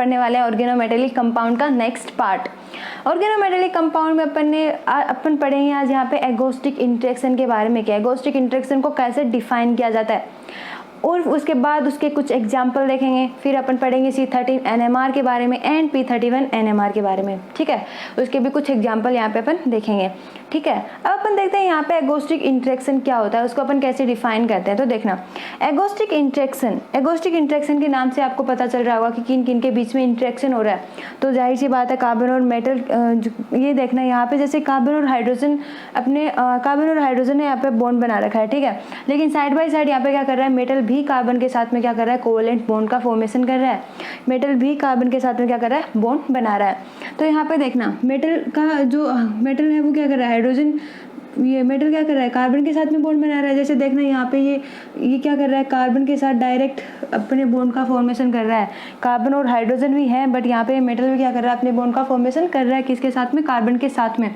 पढ़ने वाले हैं ऑर्गेनोमेटेलिक कंपाउंड का नेक्स्ट पार्ट। ऑर्गेनोमेटेलिक कंपाउंड में अपन पढ़ेंगे आज यहाँ पे एगोस्टिक इंटरेक्शन के बारे में, क्या एगोस्टिक इंटरेक्शन को कैसे डिफाइन किया जाता है, और उसके बाद उसके कुछ एग्जाम्पल देखेंगे। फिर अपन पढ़ेंगे C13 NMR के बारे में एंड P31 NMR के बारे में, ठीक है। उसके भी कुछ एग्जाम्पल यहाँ पे अपन देखेंगे, ठीक है। अब अपन देखते हैं यहाँ पे एगोस्टिक इंटरेक्शन क्या होता है, उसको अपन कैसे डिफाइन करते हैं। तो देखना, एगोस्टिक इंटरेक्शन के नाम से आपको पता चल रहा होगा कि किन किन के बीच में इंटरेक्शन हो रहा है। तो जाहिर सी बात है कार्बन और मेटल, ये देखना यहाँ पे जैसे कार्बन और हाइड्रोजन ने यहाँ पे बॉन्ड बना रखा है, ठीक है। लेकिन साइड बाय साइड यहाँ पे क्या कर रहा है, मेटल भी कार्बन के साथ में क्या कर रहा है, कोवेलेंट बॉन्ड का फॉर्मेशन कर रहा है। मेटल भी कार्बन के साथ में क्या कर रहा है, बॉन्ड बना रहा है। तो यहाँ पे देखना मेटल का जो मेटल है वो क्या कर रहा है, हाइड्रोजन, ये मेटल क्या कर रहा है, कार्बन के साथ में बॉन्ड बना रहा है। जैसे देखना यहाँ पे ये क्या कर रहा है, कार्बन के साथ डायरेक्ट अपने बॉन्ड का फॉर्मेशन कर रहा है। कार्बन और हाइड्रोजन भी है, बट यहाँ पे मेटल भी क्या कर रहा है, अपने बॉन्ड का फॉर्मेशन कर रहा है। किसके साथ में, कार्बन के साथ में।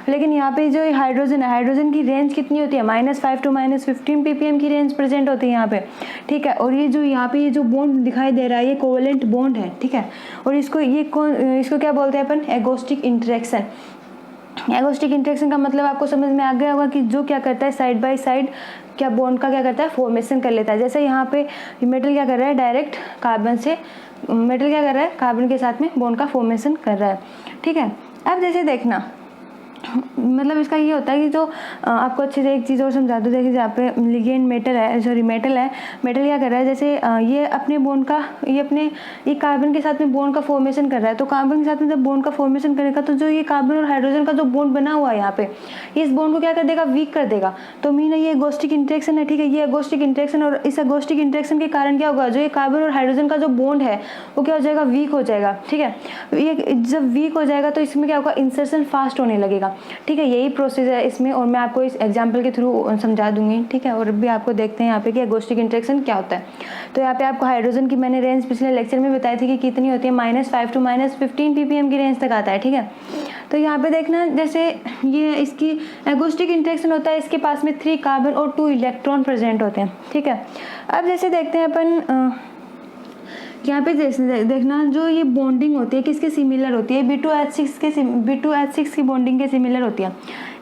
लेकिन यहाँ पे जो हाइड्रोजन है, हाइड्रोजन की रेंज कितनी होती है, -5 to -15 ppm की रेंज प्रेजेंट होती है यहाँ पे, ठीक है। और ये जो यहाँ पे ये जो बॉन्ड दिखाई दे रहा है, ये कोवेलेंट बॉन्ड है, ठीक है। और इसको क्या बोलते हैं अपन, एगोस्टिक इंटरेक्शन। एगोस्टिक इंटरेक्शन का मतलब आपको समझ में आ गया होगा कि जो क्या करता है, साइड बाय साइड क्या बॉन्ड का क्या करता है, फॉर्मेशन कर लेता है। जैसे यहाँ पे मेटल क्या कर रहा है, डायरेक्ट कार्बन के साथ में बॉन्ड का फॉर्मेशन कर रहा है, ठीक है। अब जैसे देखना, मतलब इसका ये होता है कि जो आपको अच्छे से एक चीज़ और समझा दूँ। देखिए यहाँ पे लिगेंड मेटल क्या कर रहा है, जैसे ये अपने बॉन्ड का ये कार्बन के साथ में बॉन्ड का फॉर्मेशन कर रहा है। तो कार्बन के साथ में जब बॉन्ड का फॉर्मेशन करेगा तो जो ये कार्बन और हाइड्रोजन का जो बॉन्ड बना हुआ है यहाँ पे, इस बॉन्ड को क्या कर देगा, वीक कर देगा। तो मीन ये एगोस्टिक इंटरेक्शन है, ठीक है। ये एगोस्टिक इंटरेक्शन, और इस एगोस्टिक इंटरेक्शन के कारण क्या होगा, जो ये कार्बन और हाइड्रोजन का जो बॉन्ड है वो क्या हो जाएगा, वीक हो जाएगा, ठीक है। ये जब वीक हो जाएगा तो इसमें क्या होगा, इंसर्शन फास्ट होने लगेगा, ठीक है। यही प्रोसेस है इसमें, और मैं आपको इस एग्जांपल के थ्रू समझा दूंगी, ठीक है। और भी आपको देखते हैं यहाँ पे कि एगोस्टिक इंटरेक्शन क्या होता है। तो यहाँ पे आपको हाइड्रोजन की मैंने रेंज पिछले लेक्चर में बताई थी कि कितनी होती है, -5 to -15 ppm की रेंज तक आता है, ठीक है। तो यहाँ पे देखना, जैसे ये इसकी एगोस्टिक इंटरेक्शन होता है, इसके पास में 3 कार्बन और 2 इलेक्ट्रॉन प्रेजेंट होते हैं, ठीक है। अब जैसे देखते हैं अपन यहाँ पे देखना, जो ये बॉन्डिंग होती है किसके सिमिलर होती है, B2H6 की बॉन्डिंग के सिमिलर होती है।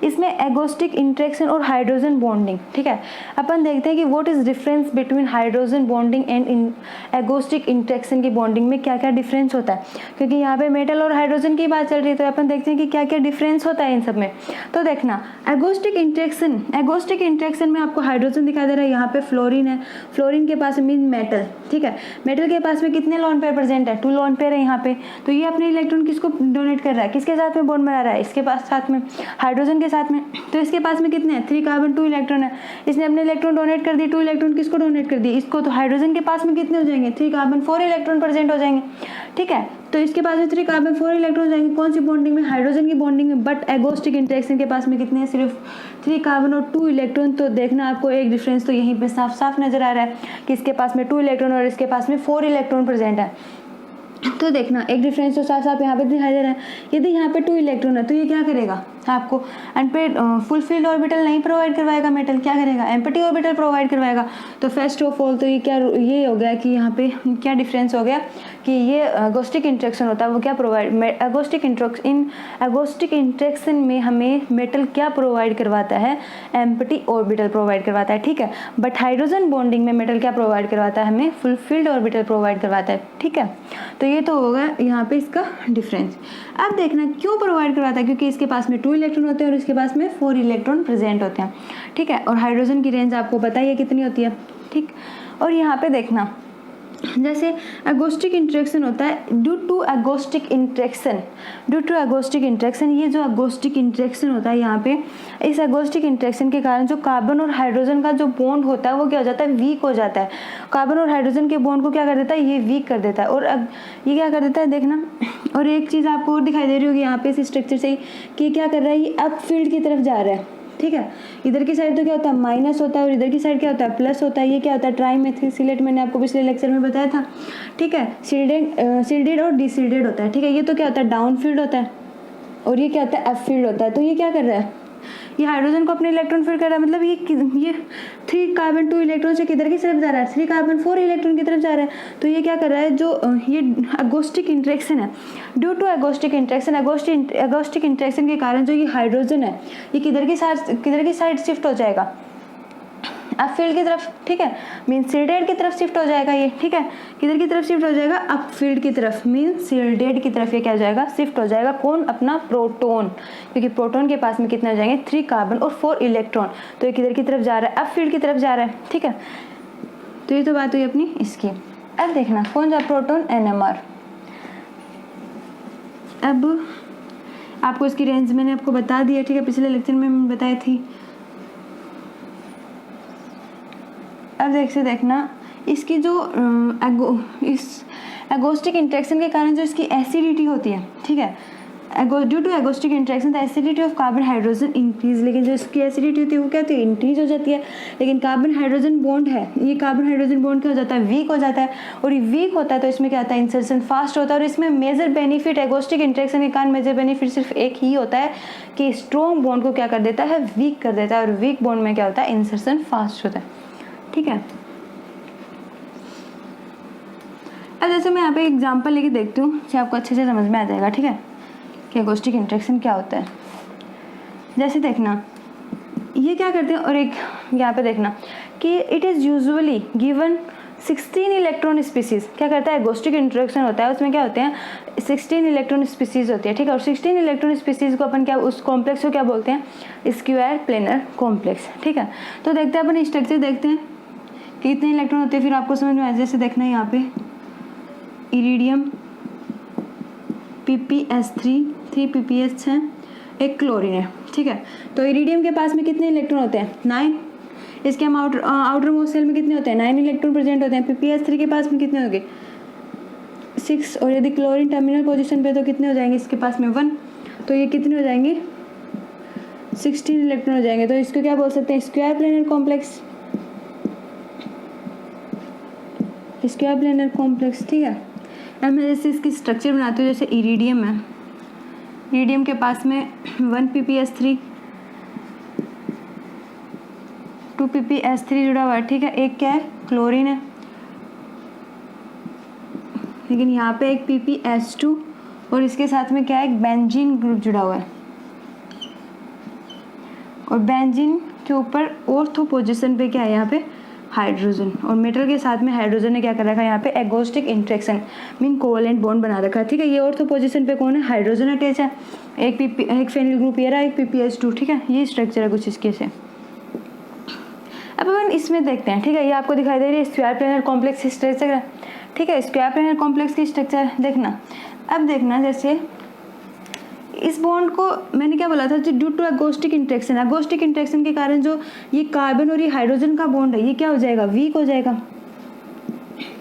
इसमें एगोस्टिक इंटरेक्शन और हाइड्रोजन बॉन्डिंग, ठीक है। अपन देखते हैं कि what is difference between hydrogen bonding and एगोस्टिक interaction की बॉन्डिंग में क्या क्या डिफरेंस होता है, क्योंकि यहाँ पे मेटल और हाइड्रोजन की बात चल रही है। तो अपन देखते हैं कि क्या क्या डिफरेंस होता है इन सब में। तो देखना, एगोस्टिक इंटरेक्शन में आपको हाइड्रोजन दिखाई दे रहा है, यहाँ पे फ्लोरीन है, फ्लोरीन के पास मीन मेटल, ठीक है। मेटल के पास में कितने लोन पेयर प्रेजेंट है, 2 लोन पेयर है यहाँ पे। तो ये अपने इलेक्ट्रॉन किसको डोनेट कर रहा है, किसके साथ में बॉन्ड बना रहा है, इसके पास साथ में, हाइड्रोजन के साथ में। तो इसके पास में कितने हैं, 3 कार्बन 2 इलेक्ट्रॉन है। इसने अपने इलेक्ट्रॉन डोनेट कर दिए, 2 इलेक्ट्रॉन किसको डोनेट कर दिए, इसको। तो हाइड्रोजन के पास में कितने हो जाएंगे, 3 कार्बन 4 इलेक्ट्रॉन प्रेजेंट हो जाएंगे, ठीक है। तो इसके पास में 3 कार्बन 4 इलेक्ट्रॉन जाएंगे, कौन सी बॉन्डिंग में, हाइड्रोजन की बॉन्डिंग में। बट एगोस्टिक इंटरेक्शन के पास में कितने हैं, सिर्फ 3 कार्बन और 2 इलेक्ट्रॉन। तो देखना आपको एक डिफरेंस तो यहीं पे साफ साफ नजर आ रहा है कि इसके पास में 2 इलेक्ट्रॉन और इसके पास में 4 इलेक्ट्रॉन प्रेजेंट है। तो देखना एक डिफरेंस तो साफ साफ यहाँ पे दिखाई दे रहा है। यदि यहाँ पे 2 इलेक्ट्रॉन है तो ये क्या करेगा, आपको फुलफिल्ड ऑर्बिटल नहीं प्रोवाइड करवाएगा, मेटल क्या करेगा, एम्प्टी ऑर्बिटल प्रोवाइड करवाएगा। तो फर्स्ट ऑफ ऑल तो ये हो गया कि यहाँ पे क्या डिफरेंस हो गया कि ये एगोस्टिक इंटरेक्शन होता है वो क्या प्रोवाइड, एगोस्टिक इंटरेक्शन में हमें मेटल क्या प्रोवाइड करवाता है, एम्प्टी ऑर्बिटल प्रोवाइड करवाता है, ठीक है। बट हाइड्रोजन बॉन्डिंग में मेटल क्या प्रोवाइड करवाता है, हमें फुलफिल्ड ऑर्बिटल प्रोवाइड करवाता है, ठीक है। तो ये तो होगा यहाँ पे इसका डिफरेंस। अब देखना क्यों प्रोवाइड करवाता है, क्योंकि इसके पास में 2 इलेक्ट्रॉन होते हैं और इसके पास में 4 इलेक्ट्रॉन प्रेजेंट होते हैं, ठीक है। और हाइड्रोजन की रेंज आपको पता ही है कितनी होती है, ठीक। और यहाँ पे देखना, जैसे एगोस्टिक इंटरेक्शन होता है ड्यू टू एगोस्टिक इंटरेक्शन, ये जो एगोस्टिक इंटरेक्शन होता है यहाँ पे, इस एगोस्टिक इंटरेक्शन के कारण जो कार्बन और हाइड्रोजन का जो बॉन्ड होता है वो क्या हो जाता है, वीक हो जाता है। कार्बन और हाइड्रोजन के बॉन्ड को क्या कर देता है, ये वीक कर देता है। और ये क्या कर देता है, देखना। और एक चीज़ आपको और दिखाई दे रही होगी यहाँ पे इस स्ट्रक्चर से कि क्या कर रहा है, ये अप फील्ड की तरफ जा रहा है, ठीक है। इधर की साइड तो क्या होता है, माइनस होता है, और इधर की साइड क्या होता है, प्लस होता है। ये क्या होता है, ट्राई मेथिलसिलेट, मैंने आपको पिछले लेक्चर में बताया था, ठीक है। सील्डेड और डिसील्डेड होता है, ठीक है। ये तो क्या होता है, डाउन फील्ड होता है, और ये क्या होता है, अप फील्ड होता है। तो ये क्या कर रहा है, ये हाइड्रोजन को अपने इलेक्ट्रॉन फिर कर रहा है, मतलब ये 3 कार्बन 2 इलेक्ट्रॉन से किधर की तरफ जा रहा है, 3 कार्बन 4 इलेक्ट्रॉन की तरफ जा रहा है। तो ये क्या कर रहा है, जो ये एगोस्टिक इंटरेक्शन है, due to agostic interaction, agostic interaction के कारण जो ये हाइड्रोजन है ये किधर की साइड शिफ्ट हो जाएगा, अप फील्ड की तरफ, ठीक है, मीन सील्डेड की तरफ शिफ्ट हो जाएगा ये, ठीक है, किधर की तरफ शिफ्ट हो जाएगा, अप फील्ड की तरफ, मीन सील्डेड की तरफ ये क्या हो जाएगा, शिफ्ट हो जाएगा। कौन, अपना प्रोटॉन, क्योंकि प्रोटॉन के पास में कितने हो जाएंगे, 3 कार्बन और 4 इलेक्ट्रॉन, तो ये किधर की तरफ जा रहा है, अप फील्ड की तरफ जा रहा है, ठीक है। तो ये तो बात हुई अपनी इसकी। अब देखना कौन सा प्रोटॉन, NMR। अब आपको इसकी रेंज मैंने आपको बता दिया, ठीक है, पिछले लेक्चर में मैंने बताई थी। अब देखना इसकी जो इस एगोस्टिक इंटरेक्शन के कारण जो इसकी एसिडिटी होती है, ठीक है, due to agostic interaction the acidity of carbon hydrogen increase, लेकिन जो इसकी एसिडिटी होती है वो क्या होती है, इंक्रीज हो जाती है। लेकिन कार्बन हाइड्रोजन बॉन्ड है, ये कार्बन हाइड्रोजन बॉन्ड क्या हो जाता है, वीक हो जाता है, और ये वीक होता है तो इसमें क्या आता है, इंसर्शन फास्ट होता है। और इसमें मेजर बेनिफिट, एगोस्टिक इंटरेक्शन के कारण मेजर बेनिफिट सिर्फ एक ही होता है कि स्ट्रॉन्ग बॉन्ड को क्या कर देता है, वीक कर देता है, और वीक बॉन्ड में क्या होता है, इंसर्शन फास्ट होता है, ठीक है। अब जैसे मैं यहाँ पे एग्जांपल लेके देखती हूँ, जो आपको अच्छे से समझ में आ जाएगा, ठीक है, कि एगोस्टिक इंटरेक्शन क्या होता है। जैसे देखना ये क्या करते हैं, और एक यहाँ पे देखना कि it is usually given 16 electron species, क्या करता है, एगोस्टिक इंटरेक्शन होता है, उसमें क्या होते हैं, 16 इलेक्ट्रॉन स्पीसीज होती है, ठीक है। और 16 इलेक्ट्रॉन स्पीसीज को अपन क्या, उस कॉम्प्लेक्स को क्या बोलते हैं, स्क्वायर प्लेनर कॉम्प्लेक्स, ठीक है। तो देखते हैं अपन स्ट्रक्चर, देखते हैं कि कितने इलेक्ट्रॉन होते हैं, फिर आपको समझ में आ जाए। जैसे देखना है यहाँ पे इरिडियम PPS3 3 PPS है, एक क्लोरीन है, ठीक है। तो इरिडियम के पास में कितने इलेक्ट्रॉन होते हैं, 9। इसके हम आउटर मोस्ट शेल में कितने होते हैं, 9 इलेक्ट्रॉन प्रेजेंट होते हैं। PPS3 के पास में कितने होंगे, 6। और यदि क्लोरीन टर्मिनल पोजीशन पे तो कितने हो जाएंगे, इसके पास में 1, तो ये कितने हो जाएंगे, 16 इलेक्ट्रॉन हो जाएंगे। तो इसको क्या बोल सकते हैं, square planar complex, square planar complex, ठीक है। अब मैं जैसे इसकी स्ट्रक्चर बनाती हूँ, जैसे इरिडियम है, इरिडियम के पास में 1 PPS3 2 PPS3 जुड़ा हुआ है, ठीक है। एक क्या है, क्लोरीन है, लेकिन यहाँ पे एक PPS2 और इसके साथ में क्या है, एक बेंजीन ग्रुप जुड़ा हुआ है, और बेंजीन के ऊपर ऑर्थो पोजीशन पे क्या है, यहाँ पे हाइड्रोजन, और मेटल के साथ में हाइड्रोजन ने क्या कर रखा है, यहाँ पे एगोस्टिक इंटरेक्शन मीन कोवेलेंट बॉन्ड बना रखा है, ठीक है। ये ऑर्थो पोजीशन पे कौन है, हाइड्रोजन अटैच है, एक फेनिल ग्रुप ये रहा, एक PPS2, ठीक है। ये स्ट्रक्चर है कुछ इसके से। अब अपन इसमें देखते हैं, ठीक है, ये आपको दिखाई दे रही है स्क्वायर प्लेनर कॉम्प्लेक्स स्ट्रक्चर है, ठीक है। स्क्वायर प्लेनर कॉम्प्लेक्स की स्ट्रक्चर देखना। अब देखना जैसे इस बॉन्ड को मैंने क्या बोला था, due to agostic interaction, agostic interaction के कारण जो ये कार्बन और ये हाइड्रोजन का बॉन्ड है ये क्या हो जाएगा, वीक हो जाएगा,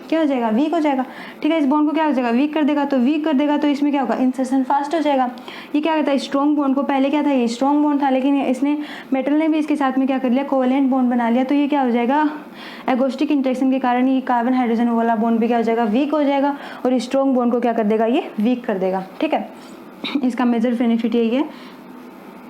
क्या हो जाएगा, वीक हो जाएगा, ठीक है। इस बॉन्ड को क्या हो जाएगा, वीक कर देगा, तो वीक कर देगा तो इसमें क्या होगा, इंसर्शन फास्ट हो जाएगा। ये क्या कहता है, स्ट्रॉन्ग बॉन्ड को, पहले क्या था, ये स्ट्रॉन्ग बॉन्ड था, लेकिन इसने मेटल ने भी इसके साथ में क्या कर लिया, कोवेलेंट बॉन्ड बना लिया, तो ये क्या हो जाएगा, एगोस्टिक इंटरेक्शन के कारण ये कार्बन हाइड्रोजन वाला बॉन्ड भी क्या हो जाएगा, वीक हो जाएगा, और स्ट्रॉन्ग बॉन्ड को क्या कर देगा, ये वीक कर देगा, ठीक है। इसका मेजर बेनिफिट यही है,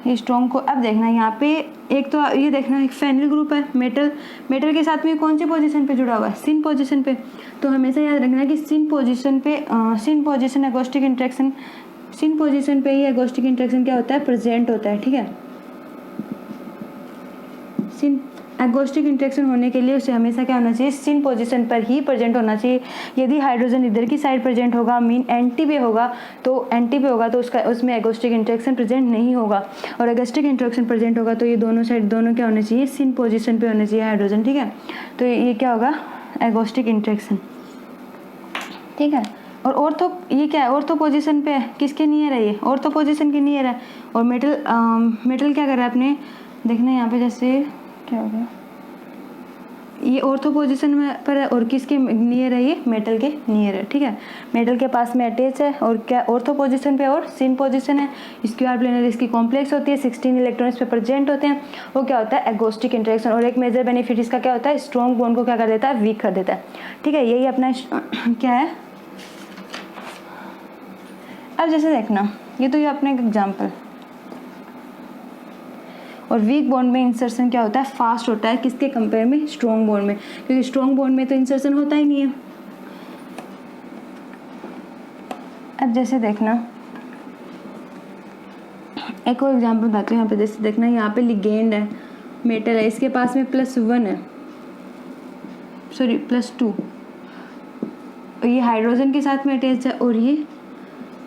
ये स्ट्रॉन्ग को। अब देखना यहाँ पे एक तो ये देखना एक फेनिल ग्रुप है, मेटल के साथ में कौन सी पोजीशन पे जुड़ा हुआ है, सिन पोजीशन पे। तो हमेशा याद रखना कि सिन पोजीशन एगोस्टिक इंटरेक्शन, सिन पोजीशन पे ही एगोस्टिक इंटरेक्शन क्या होता है, प्रेजेंट होता है, ठीक है। सिन एगोस्टिक इंटरेक्शन होने के लिए उसे हमेशा क्या होना चाहिए, सिन पोजीशन पर ही प्रेजेंट होना चाहिए। यदि हाइड्रोजन इधर की साइड प्रेजेंट होगा, मीन एंटी पे होगा तो उसमें एगोस्टिक इंटरेक्शन प्रेजेंट नहीं होगा, और एगोस्टिक इंटरेक्शन प्रेजेंट होगा तो ये दोनों क्या होना चाहिए, सिन पोजीशन पे होना चाहिए हाइड्रोजन, ठीक है। तो ये क्या होगा, एगोस्टिक इंटरेक्शन, ठीक है। और ऑर्थो ये क्या है, ऑर्थो पोजीशन पे किसके नियर है, ये ऑर्थो पोजीशन के नियर है, और मेटल क्या कर रहा है अपने, देखना यहाँ पे जैसे क्या हो गया, ये ऑर्थो पोजीशन में पर है, और किसके नियर है, ये मेटल के नियर है, ठीक है। मेटल के पास में अटैच है, और क्या ऑर्थो पोजीशन पे और सिन पोजीशन है। स्क्वायर प्लेनर इसकी कॉम्प्लेक्स होती है, 16 इलेक्ट्रॉन्स पे प्रेजेंट होते हैं, वो क्या होता है, एगोस्टिक इंटरेक्शन। और एक मेजर बेनिफिट इसका क्या होता है, स्ट्रॉन्ग बॉन्ड को क्या कर देता है, वीक कर देता है, ठीक है। यही अपना क्या है। अब जैसे देखना, ये तो ये अपना एक एग्जाम्पल, और वीक बॉन्ड में इंसर्शन क्या होता है, फास्ट होता है, किसके कंपेयर में, स्ट्रॉन्ग बॉन्ड में, क्योंकि स्ट्रॉन्ग बॉन्ड में तो इंसर्शन होता ही नहीं है। अब जैसे देखना एक और एग्जांपल बताती हूँ। यहाँ पे जैसे देखना, यहाँ पे लिगेंड है, मेटल है, इसके पास में +1 है, सॉरी +2, ये हाइड्रोजन के साथ में अटैच है, और ये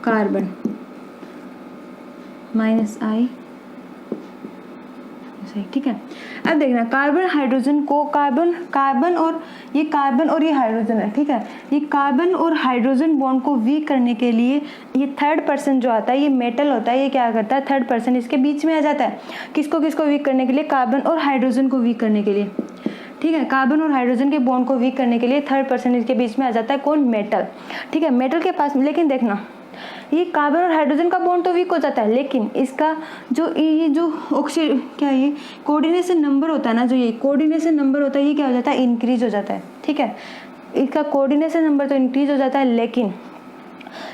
कार्बन -I, सही, ठीक है। अब देखना कार्बन हाइड्रोजन को कार्बन और ये हाइड्रोजन है, ठीक है। ये कार्बन और हाइड्रोजन बॉन्ड को वीक करने के लिए ये थर्ड पर्सन जो आता है, ये मेटल होता है, ये क्या करता है, थर्ड पर्सन इसके बीच में आ जाता है। किसको वीक करने के लिए, कार्बन और हाइड्रोजन को वीक करने के लिए, ठीक है। कार्बन और हाइड्रोजन के बॉन्ड को वीक करने के लिए थर्ड पर्सन इसके बीच में आ जाता है, कौन, मेटल, ठीक है। मेटल के पास, लेकिन देखना ये कार्बन और हाइड्रोजन का बॉन्ड तो वीक हो जाता है, लेकिन इसका जो ये कोऑर्डिनेशन नंबर होता है ना, जो ये कोऑर्डिनेशन नंबर होता है, ये क्या हो जाता है, इंक्रीज हो जाता है, ठीक है। इसका कोऑर्डिनेशन नंबर तो इंक्रीज हो जाता है, लेकिन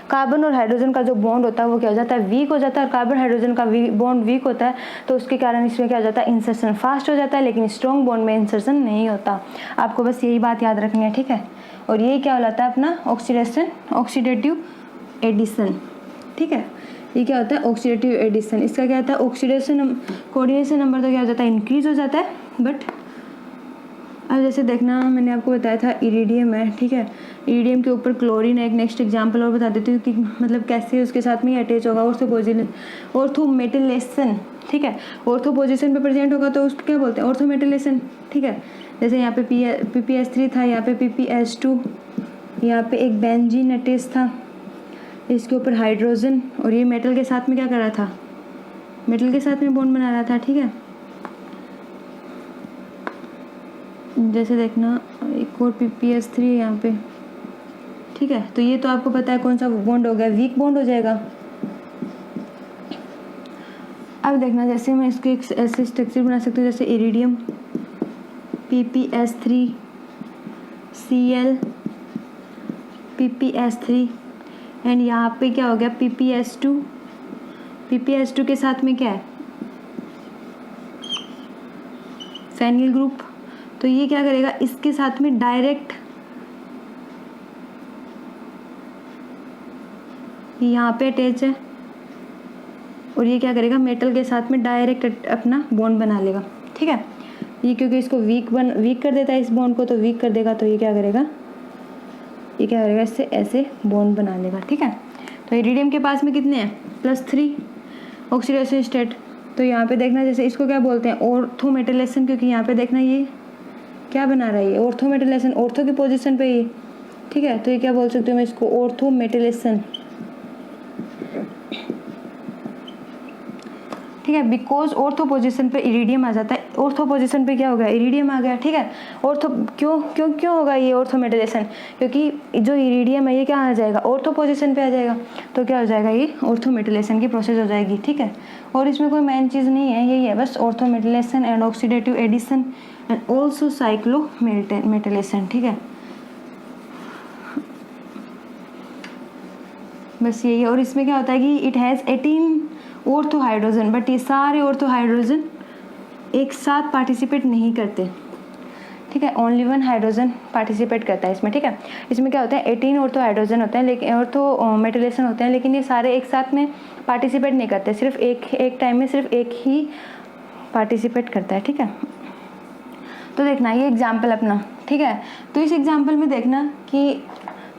कार्बन और हाइड्रोजन का जो बॉन्ड होता है वो क्या हो जाता है, वीक हो जाता है। और कार्बन हाइड्रोजन का बॉन्ड वीक होता है, तो उसके कारण इसमें क्या हो जाता है, इंसर्शन फास्ट हो जाता है, लेकिन स्ट्रॉन्ग बॉन्ड में इंसर्शन नहीं होता। आपको बस यही बात याद रखनी है, ठीक है। और ये क्या हो जाता है अपना ऑक्सीडेटिव एडिशन, ठीक है। ये क्या होता है, ऑक्सीडेटिव एडिशन, इसका क्या होता है, ऑक्सीडेशन कोऑर्डिनेशन नंबर तो क्या हो जाता है, इंक्रीज हो जाता है। बट अब जैसे देखना, मैंने आपको बताया था इरिडियम है, ठीक है। इरिडियम के ऊपर क्लोरीन है। एक नेक्स्ट एग्जांपल और बता देती हूँ कि मतलब कैसे उसके साथ में अटैच होगा, ऑर्थोमेटिलेशन, ठीक है। ऑर्थो पोजिशन पे प्रेजेंट होगा तो उसको क्या बोलते हैं, ऑर्थोमेटिलेशन, ठीक है। जैसे यहाँ पे PPS3 था, यहाँ पे PPS2, यहाँ पे एक बेंजीन अटैच था, इसके ऊपर हाइड्रोजन, और ये मेटल के साथ में क्या कर रहा था, मेटल के साथ में बॉन्ड बना रहा था, ठीक है। जैसे देखना एक और PPS3 है यहाँ पे, ठीक है। तो ये तो आपको पता है कौन सा बॉन्ड हो गया, वीक बॉन्ड हो जाएगा। अब देखना, जैसे मैं इसको एक ऐसे स्ट्रक्चर बना सकती हूँ, जैसे iridium PPS3 Cl PPS3 and यहाँ पे क्या हो गया, PPS2 के साथ में क्या है, फेनिल ग्रुप। तो ये क्या करेगा, इसके साथ में डायरेक्ट यहाँ पे अटैच है, और ये क्या करेगा, मेटल के साथ में डायरेक्ट अपना बॉन्ड बना लेगा, ठीक है। ये क्योंकि इसको वीक कर देता है, इस बॉन्ड को तो वीक कर देगा, तो ये क्या करेगा, इससे ऐसे बॉन्ड बना लेगा, ठीक है। तो इरिडियम के पास में कितने हैं, +3 ऑक्सीडेशन स्टेट। तो यहाँ पे देखना, जैसे इसको क्या बोलते हैं, ऑर्थोमेटिलेशन, क्योंकि यहाँ पे देखना ये क्या बना रहा है, ये ऑर्थोमेटिलेशन, ऑर्थो की पोजीशन पे ये, ठीक है। तो ये क्या बोल सकती हूँ मैं इसको, ऑर्थोमेटिलेशन, ठीक है। बिकॉज ऑर्थो पोजीशन पे इरिडियम आ जाता है, ऑर्थो पोजीशन पे क्या हो गया, इरिडियम आ गया, ठीक है। ऑर्थो क्यों होगा ये ऑर्थोमेटिलेशन, क्योंकि जो इरिडियम है ये क्या आ जाएगा, ऑर्थो पोजीशन पे आ जाएगा, तो क्या हो जाएगा, ये ऑर्थोमेटिलेशन की प्रोसेस हो जाएगी, ठीक है। और इसमें कोई मेन चीज़ नहीं है, यही है बस, orthometalation and oxidative addition and also cyclometalation, ठीक है, बस यही है। और इसमें क्या होता है कि it has 18 ortho hydrogen, but ये सारे ऑर्थो हाइड्रोजन एक साथ पार्टिसिपेट नहीं करते, ठीक है। ओनली 1 हाइड्रोजन पार्टिसिपेट करता है इसमें, ठीक है। इसमें क्या होता है, 18 ऑर्थो हाइड्रोजन होते हैं, लेकिन ऑर्थोमेटिलेशन होते हैं, लेकिन ये सारे एक साथ में पार्टिसिपेट नहीं करते, सिर्फ एक टाइम में सिर्फ एक ही पार्टिसिपेट करता है, ठीक है। तो देखना ये एग्जाम्पल अपना, ठीक है। तो इस एग्जाम्पल में देखना कि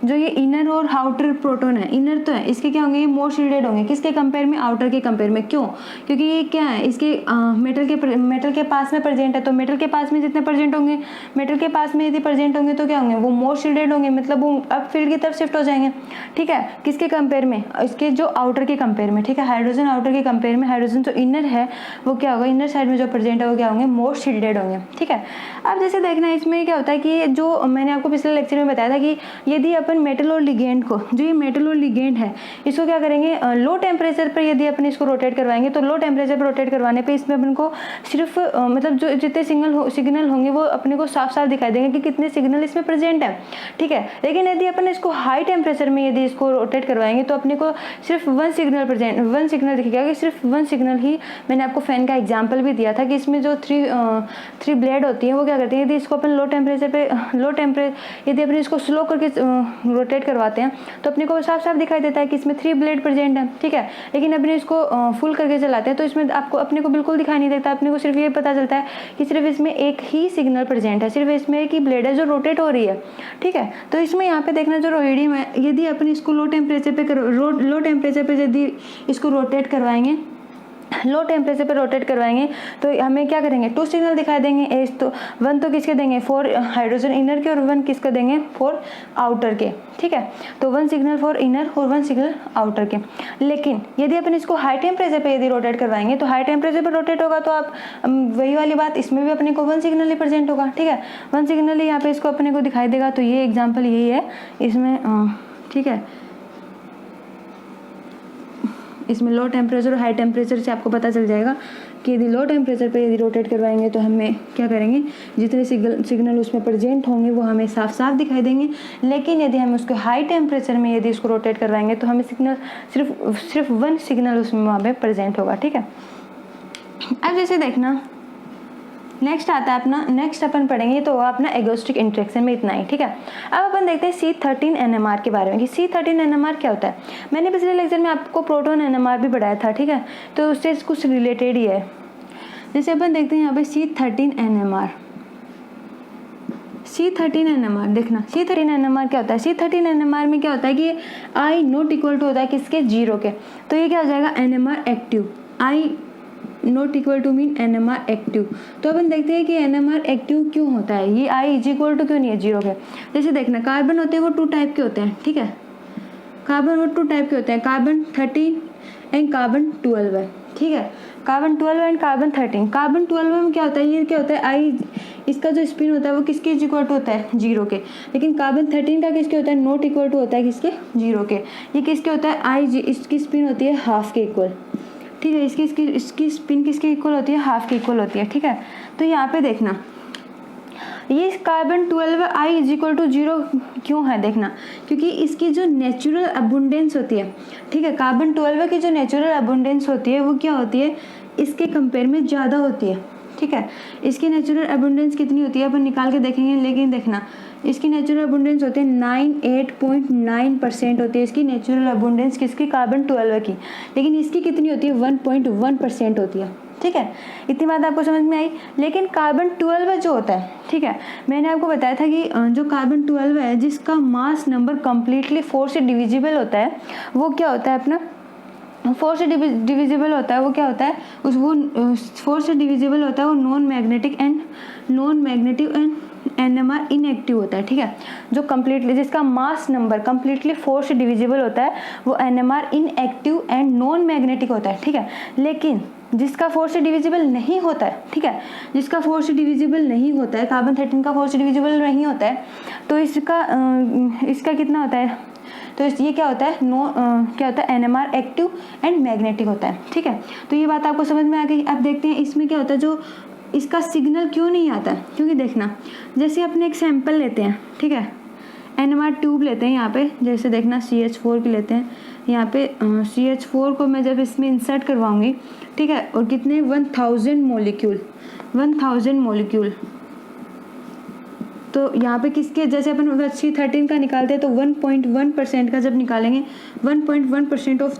जो ये इनर और आउटर प्रोटॉन है, इनर तो है, इसके क्या होंगे, ये मोर शील्डेड होंगे, किसके कंपेयर में, आउटर के कंपेयर में। क्यों, क्योंकि ये क्या है, इसके मेटल के पास में प्रेजेंट है, तो मेटल के पास में जितने प्रेजेंट होंगे, मेटल के पास में यदि प्रेजेंट होंगे तो क्या होंगे, वो मोर शील्डेड होंगे, मतलब वो अब फील्ड की तरफ शिफ्ट हो जाएंगे, ठीक है। किसके कंपेयर में, इसके जो आउटर के कंपेयर में, ठीक है। हाइड्रोजन आउटर के कंपेयर में, हाइड्रोजन जो इनर है वो क्या होगा, इनर साइड में जो प्रेजेंट है वो क्या होंगे, मोर शील्डेड होंगे, ठीक है। अब जैसे देखना इसमें क्या होता है कि जो मैंने आपको पिछले लेक्चर में बताया था कि यदि अपन अपन मेटल और लिगेंड को, जो ये मेटल और लिगेंड है, इसको क्या करेंगे, लो टेम्परेचर पर यदि अपन इसको रोटेट करवाएंगे तो लो टेम्परेचर पर रोटेट करवाने पे इसमें अपन को सिर्फ मतलब जो जितने सिग्नल होंगे वो अपने को साफ साफ दिखाई देंगे कि कितने सिग्नल इसमें प्रेजेंट है, ठीक है। लेकिन यदि अपन इसको हाई टेम्परेचर में यदि इसको रोटेट करवाएंगे तो अपने को सिर्फ वन सिग्नल दिखेगा, कि सिर्फ वन सिग्नल ही। मैंने आपको फैन का एग्जाम्पल भी दिया था कि इसमें जो थ्री ब्लेड होती है वो क्या करती है, यदि इसको अपन यदि अपन इसको स्लो करके रोटेट करवाते हैं तो अपने को साफ साफ दिखाई देता है कि इसमें 3 ब्लेड प्रेजेंट है, ठीक है। लेकिन अपने इसको फुल करके चलाते हैं तो इसमें आपको अपने को बिल्कुल दिखाई नहीं देता, अपने को सिर्फ ये पता चलता है कि सिर्फ इसमें एक ही सिग्नल प्रेजेंट है, सिर्फ इसमें एक ही ब्लेड है जो रोटेट हो रही है, ठीक है। तो इसमें यहाँ पे देखना जो रोहिडियम है, यदि अपन इसको लो टेम्परेचर पे यदि इसको रोटेट करवाएंगे, लो टेम्परेचर पे रोटेट करवाएंगे तो हमें क्या करेंगे, 2 सिग्नल दिखाई देंगे। वन तो किसके देंगे, 4 हाइड्रोजन इनर के, और 1 किसके देंगे, 4 आउटर के, ठीक है। तो 1 सिग्नल फॉर इनर और 1 सिग्नल आउटर के। लेकिन यदि अपन इसको हाई टेम्परेचर पे यदि रोटेट करवाएंगे तो हाई टेम्परेचर पे रोटेट होगा तो आप वही वाली बात, इसमें भी अपने को 1 सिग्नल ही प्रेजेंट होगा, ठीक है। 1 सिग्नल ही यहाँ पे इसको अपने को दिखाई देगा। तो ये एग्जाम्पल यही है इसमें, ठीक है। इसमें लो टेम्परेचर और हाई टेम्परेचर से आपको पता चल जाएगा कि यदि लो टेम्परेचर पे यदि रोटेट करवाएंगे तो हमें क्या करेंगे, जितने सिग्नल उसमें प्रेजेंट होंगे वो हमें साफ साफ दिखाई देंगे। लेकिन यदि हम उसको हाई टेम्परेचर में यदि उसको रोटेट करवाएंगे तो हमें सिग्नल सिर्फ 1 सिग्नल उसमें वहाँ पे प्रेजेंट होगा, ठीक है। अब जैसे देखना नेक्स्ट आता है अपना, नेक्स्ट अपन पढ़ेंगे तो अपना एगोस्टिक इंटरेक्शन में इतना ही, ठीक है। अब अपन देखते हैं C13 NMR के बारे में कि C13 NMR क्या होता है। मैंने पिछले लेक्चर में आपको प्रोटॉन NMR भी पढ़ाया था, ठीक है, तो उससे कुछ रिलेटेड ही है। जैसे अपन देखते हैं यहाँ पे C13 NMR देखना, C13 NMR क्या होता है। C13 NMR में क्या होता है कि I नॉट इक्वल टू होता है किसके, 0 के। तो ये क्या हो जाएगा, NMR active, I not equal to mean NMR active. तो अपन देखते हैं कि NMR एक्टिव क्यों होता है, ये I इज इक्वल टू क्यों नहीं है 0 के। जैसे देखना कार्बन होते हैं वो 2 टाइप के होते हैं, ठीक है। कार्बन वो 2 टाइप के होते हैं, कार्बन 13 एंड कार्बन 12 है, ठीक है। Carbon 12 and carbon 13। कार्बन 12 में क्या होता है, ये क्या होता है, I इसका जो स्पिन होता है वो किसके इज इक्वल टू होता है, 0 के। लेकिन कार्बन 13 का किसके होता है, नॉट इक्वल टू होता है किसके, 0 के। ये किसके होता है, I इसकी स्पिन होती है हाफ के इक्वल, ठीक है। इसकी स्पिन किसके इक्वल होती है, हाफ के इक्वल होती है, ठीक है। तो यहाँ पे देखना ये carbon 12 I is equal to 0 क्यों है, देखना क्योंकि इसकी जो नेचुरल अबुंडेंस होती है, ठीक है, कार्बन 12 की जो नेचुरल अबुंडेंस होती है वो क्या होती है, इसके कंपेयर में ज़्यादा होती है, ठीक है। इसकी नेचुरल अबुंडेंस कितनी होती है अपन निकाल के देखेंगे, लेकिन देखना इसकी नेचुरल अबुंडेंस होती है 98.9% होती है इसकी नेचुरल अबुंडेंस किसकी, कार्बन 12 की। लेकिन इसकी कितनी होती है, 1.1% होती है, ठीक है। इतनी बात आपको समझ में आई। लेकिन कार्बन 12 जो होता है, ठीक है, मैंने आपको बताया था कि जो कार्बन 12 है जिसका मास नंबर कम्प्लीटली 4 से डिविजिबल होता है, वो क्या होता है अपना 4 से डिविजिबल होता है, वो क्या होता है वो 4 से डिविजिबल होता है, वो non magnetic and NMR inactive होता है, ठीक है। जो कम्प्लीटली जिसका मास नंबर कम्प्लीटली 4 से डिविजिबल होता है वो NMR inactive and non magnetic होता है, ठीक है। लेकिन जिसका 4 से डिविजिबल नहीं होता है, ठीक है, जिसका 4 से डिविजिबल नहीं होता है, कार्बन 13 का 4 से डिविजिबल नहीं होता है, तो इसका कितना होता है, तो ये क्या होता है, क्या होता है, NMR एक्टिव एंड मैग्नेटिक होता है, ठीक है। तो ये बात आपको समझ में आ गई। अब देखते हैं इसमें क्या होता है, जो इसका सिग्नल क्यों नहीं आता है, क्योंकि देखना जैसे अपने एक सैंपल लेते हैं, ठीक है, NMR ट्यूब लेते हैं यहाँ पे, जैसे देखना CH4 की लेते हैं, यहाँ पे CH4 को मैं जब इसमें इंसर्ट करवाऊंगी, ठीक है, और कितने 1000 मॉलिक्यूल, तो यहाँ पे किसके, जैसे अपन C13 का निकालते हैं तो 1.1% का जब निकालेंगे, 1.1% ऑफ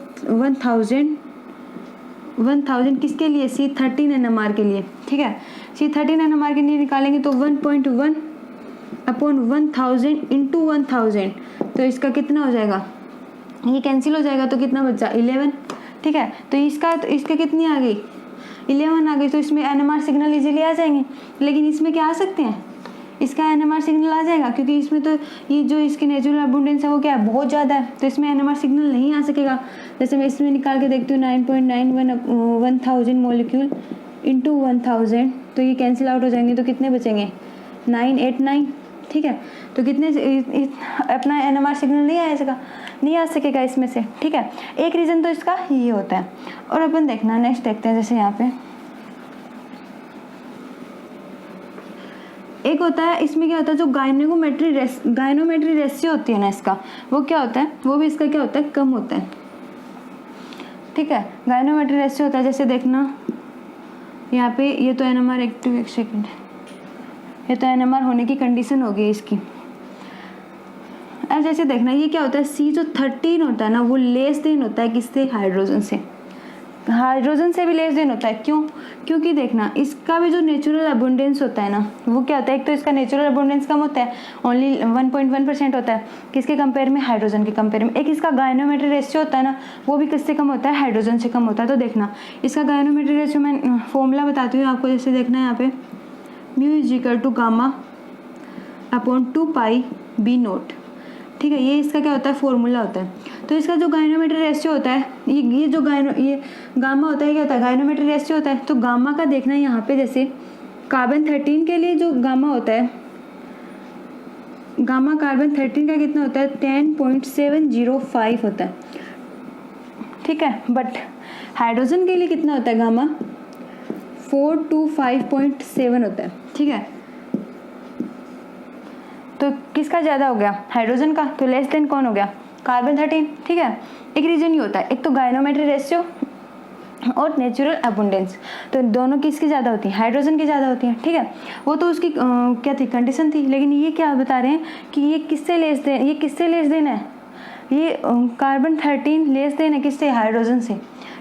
1000 किसके लिए, C13 NMR के लिए, ठीक है। C13 NMR के लिए निकालेंगे तो 1.1 अपॉन 1000 इंटू 1000, तो इसका कितना हो जाएगा, ये कैंसिल हो जाएगा तो कितना बचा 11, ठीक है। तो इसका कितनी आ गई, 11 आ गई। तो इसमें NMR सिग्नल इजीली आ जाएंगे। लेकिन इसमें क्या आ सकते हैं, इसका NMR सिग्नल आ जाएगा क्योंकि इसमें तो ये जो इसकी नेचुरल अबुंडेंस है वो क्या है, बहुत ज़्यादा है, तो इसमें NMR सिग्नल नहीं आ सकेगा। जैसे मैं इसमें निकाल के देखती हूँ 9.91 1000 मॉलिक्यूल इंटू 1000, तो ये कैंसिल आउट हो जाएंगे, तो कितने बचेंगे 989, ठीक है। तो कितने अपना NMR सिग्नल नहीं आ सकेगा इसमें से, ठीक है। एक रीज़न तो इसका ये होता है। और अपन देखना नेक्स्ट देखते हैं, जैसे यहाँ पे एक होता है, इसमें क्या होता है, जो गायनोमेट्री रेशियो होती है ना इसका, वो क्या होता है, वो भी इसका क्या होता है, कम होता है, ठीक है। गायनोमेट्री रेशियो होता है, जैसे देखना यहाँ पे ये तो NMR एक्टिव, एक सेकेंड, ये तो NMR होने की कंडीशन हो गई इसकी। अब जैसे देखना ये क्या होता है, C जो 13 होता है ना, वो लेस देन होता है किससे, हाइड्रोजन से भी लेस देन होता है। क्यों? क्योंकि देखना इसका भी जो नेचुरल अबुंडेंस होता है ना, वो क्या होता है, एक तो इसका नेचुरल अबुंडेंस कम होता है, ओनली 1.1% होता है, किसके कंपेयर में, हाइड्रोजन के कंपेयर में। एक इसका गायनोमेट्री रेशियो होता है ना, वो भी किससे कम होता है, हाइड्रोजन से कम होता है। तो देखना इसका गायनोमेट्री रेशियो मैं फॉर्मूला बताती हूँ आपको, जैसे देखना है यहाँ पे μ=γ/2π/B0, ठीक है। ये इसका क्या होता है, फॉर्मूला होता है। तो इसका जो गायनोमेट्री रेशियो होता है, ये गामा होता है, क्या होता है, गायनोमेट्री रेशियो होता है। तो गामा का देखना है यहाँ पे, जैसे कार्बन 13 के लिए जो गामा होता है, गामा कार्बन 13 का कितना होता है, 10.705 होता है, ठीक है। बट हाइड्रोजन के लिए कितना होता है गामा, 425.7 होता है, ठीक है। तो किसका ज़्यादा हो गया, हाइड्रोजन का, तो लेस देन कौन हो गया, कार्बन 13, ठीक है। एक रीजन ये होता है, एक तो गायनोमेट्री रेशियो और नेचुरल अबुंडेंस, तो दोनों किसकी ज़्यादा होती है, हाइड्रोजन की ज़्यादा होती है, ठीक है। वो तो उसकी क्या थी, कंडीशन थी। लेकिन ये क्या बता रहे हैं कि ये किससे लेस देन है, ये कार्बन 13 लेस देन है किससे, हाइड्रोजन से,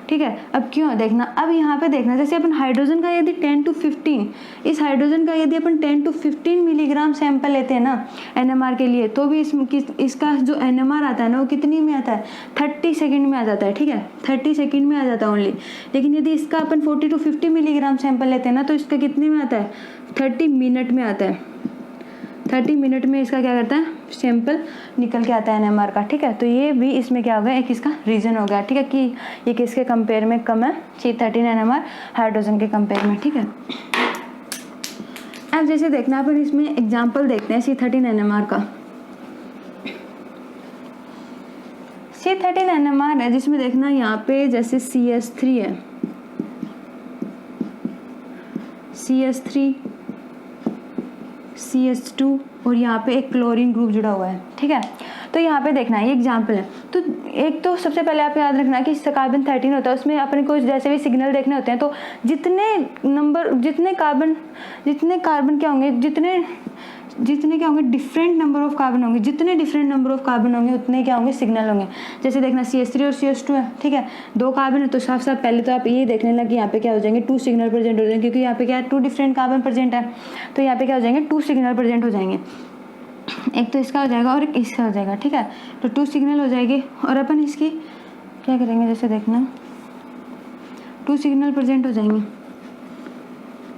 ठीक है। अब क्यों देखना, अब यहाँ पे देखना, जैसे अपन हाइड्रोजन का यदि 10 to 15, इस हाइड्रोजन का यदि अपन 10 to 15 मिलीग्राम सैंपल लेते हैं ना NMR के लिए, तो भी इसका जो NMR आता है ना, वो कितनी में आता है, 30 सेकेंड में आ जाता है, ठीक है, 30 सेकेंड में आ जाता है ओनली। लेकिन यदि इसका अपन 40 to 50 मिलीग्राम सैंपल लेते हैं ना, तो इसका कितने में आता है, 30 मिनट में आता है, 30 मिनट में इसका क्या करता है, सैंपल निकल के आता है NMR का, ठीक है। तो ये भी इसमें क्या हो गया, एक इसका रीजन हो गया, ठीक है, कि ये किसके कंपेयर में कम है, C13 NMR हाइड्रोजन के कंपेयर में, ठीक है। अब जैसे देखना अपन इसमें एग्जांपल देखते हैं C13 NMR का। C13 NMR है, जिसमें देखना यहाँ पे जैसे CS3 है, CS3, CS2 और यहाँ पे एक क्लोरीन ग्रुप जुड़ा हुआ है, ठीक है। तो यहाँ पे देखना ये एग्जाम्पल है। तो एक तो सबसे पहले आप याद रखना कि कार्बन 13 होता है, उसमें अपने को जैसे भी सिग्नल देखने होते हैं, तो जितने कार्बन क्या होंगे, जितने क्या होंगे, डिफरेंट नंबर ऑफ कार्बन होंगे, जितने डिफरेंट नंबर ऑफ कार्बन होंगे उतने क्या होंगे, सिग्नल होंगे। जैसे देखना CS3 और CS2 है, ठीक है, 2 कार्बन है, तो साफ पहले तो आप ये देख लेना कि यहाँ पे क्या हो जाएंगे, 2 सिग्नल प्रेजेंट हो जाएंगे, क्योंकि यहाँ पे क्या है, 2 डिफरेंट कार्बन प्रेजेंट है, तो यहाँ पे क्या हो जाएंगे, 2 सिग्नल प्रेजेंट हो जाएंगे। एक तो इसका हो जाएगा और एक इसका हो जाएगा, ठीक है। तो 2 सिग्नल हो जाएगी और अपन इसकी क्या करेंगे, जैसे देखना 2 सिग्नल प्रेजेंट हो जाएंगे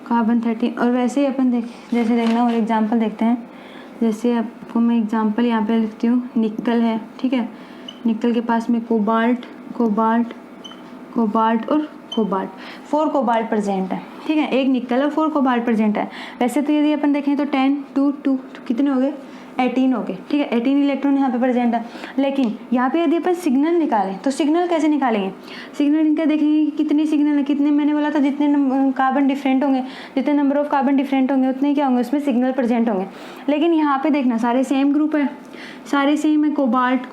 कार्बन 13। और वैसे ही अपन जैसे देखना और एग्जांपल देखते हैं। जैसे आपको मैं एग्जांपल यहाँ पे लिखती हूँ, निकल है, ठीक है, निकल के पास में कोबाल्ट और कोबाल्ट, 4 कोबाल्ट प्रेजेंट है, ठीक है, एक निकल और 4 कोबाल्ट प्रेजेंट है। वैसे तो यदि अपन देखें तो 10 2 कितने हो गए, 18 हो गए, ठीक है, 18 इलेक्ट्रॉन यहाँ पे प्रेजेंट है। लेकिन यहाँ पे यदि अपन सिग्नल निकालें तो सिग्नल कैसे निकालेंगे, सिग्नल इनका देखेंगे कि कितने सिग्नल है, कितने, मैंने बोला था जितने कार्बन डिफरेंट होंगे, जितने नंबर ऑफ कार्बन डिफरेंट होंगे उतने क्या होंगे, उसमें सिग्नल प्रेजेंट होंगे। लेकिन यहाँ पे देखना सारे सेम ग्रुप है, सारे सेम है, कोबाल्ट,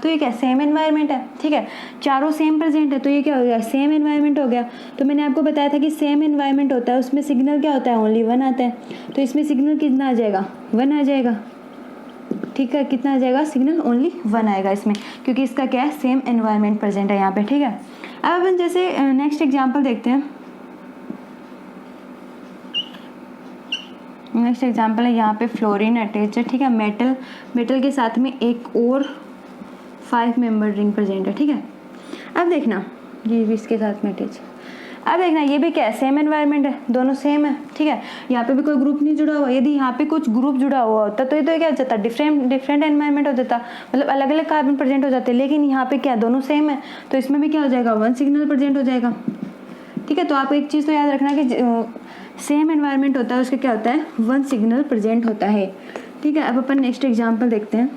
तो ये क्या सेम एनवायरनमेंट है, ठीक है, चारों सेम प्रेजेंट है, तो ये क्या हो गया, सेम एनवायरनमेंट हो गया। तो मैंने आपको बताया था कि सेम एनवायरनमेंट होता है, उसमें सिग्नल क्या होता है, ओनली 1 आता है। तो इसमें सिग्नल कितना आ जाएगा, 1 आ जाएगा, ठीक है, कितना आ जाएगा, सिग्नल ओनली 1 आएगा इसमें, क्योंकि इसका क्या है, सेम एनवायरनमेंट प्रेजेंट है यहाँ पे, ठीक है। अब अपन जैसे नेक्स्ट एग्जाम्पल देखते हैं। नेक्स्ट एग्जाम्पल है, यहाँ पे फ्लोरीन अटैच है, ठीक है, मेटल के साथ में एक और 5 मेंबर रिंग प्रेजेंट है, ठीक है। अब देखना ये भी इसके साथ में अटैच है। अब देखना ये भी क्या है, सेम एनवायरनमेंट है, दोनों सेम है, ठीक है, यहाँ पे भी कोई ग्रुप नहीं जुड़ा हुआ। यदि यहाँ पे कुछ ग्रुप जुड़ा हुआ होता तो ये तो क्या हो जाता, डिफरेंट एनवायरनमेंट हो जाता, मतलब अलग अलग कार्बन प्रेजेंट हो जाते। लेकिन यहाँ पे क्या, दोनों सेम है, तो इसमें भी क्या हो जाएगा, 1 सिग्नल प्रेजेंट हो जाएगा, ठीक है। तो आप एक चीज़ तो याद रखना कि सेम एनवायरनमेंट होता है उसका क्या होता है, वन सिग्नल प्रेजेंट होता है। ठीक है, अब अपन नेक्स्ट एग्जांपल देखते हैं।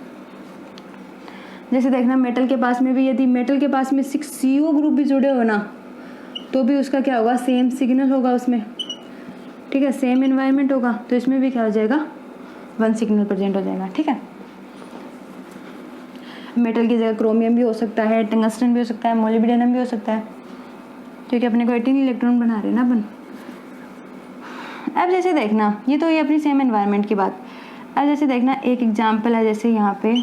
जैसे देखना मेटल के पास में भी, यदि मेटल के पास में 6 CO ग्रुप भी जुड़े हो ना, तो भी उसका क्या होगा, सेम सिग्नल होगा उसमें। ठीक है, सेम एनवायरनमेंट होगा, तो इसमें भी क्या हो जाएगा, वन सिग्नल प्रेजेंट हो जाएगा। ठीक है, मेटल की जगह क्रोमियम भी हो सकता है, टंगस्टन भी हो सकता है, मोलिब्डेनम भी हो सकता है, क्योंकि अपने को 18 इलेक्ट्रॉन बना रहे हैं ना अपन। अब जैसे देखना, ये तो ये अपनी सेम एनवायरनमेंट की बात। अब जैसे देखना एक एग्जांपल है, जैसे यहाँ पे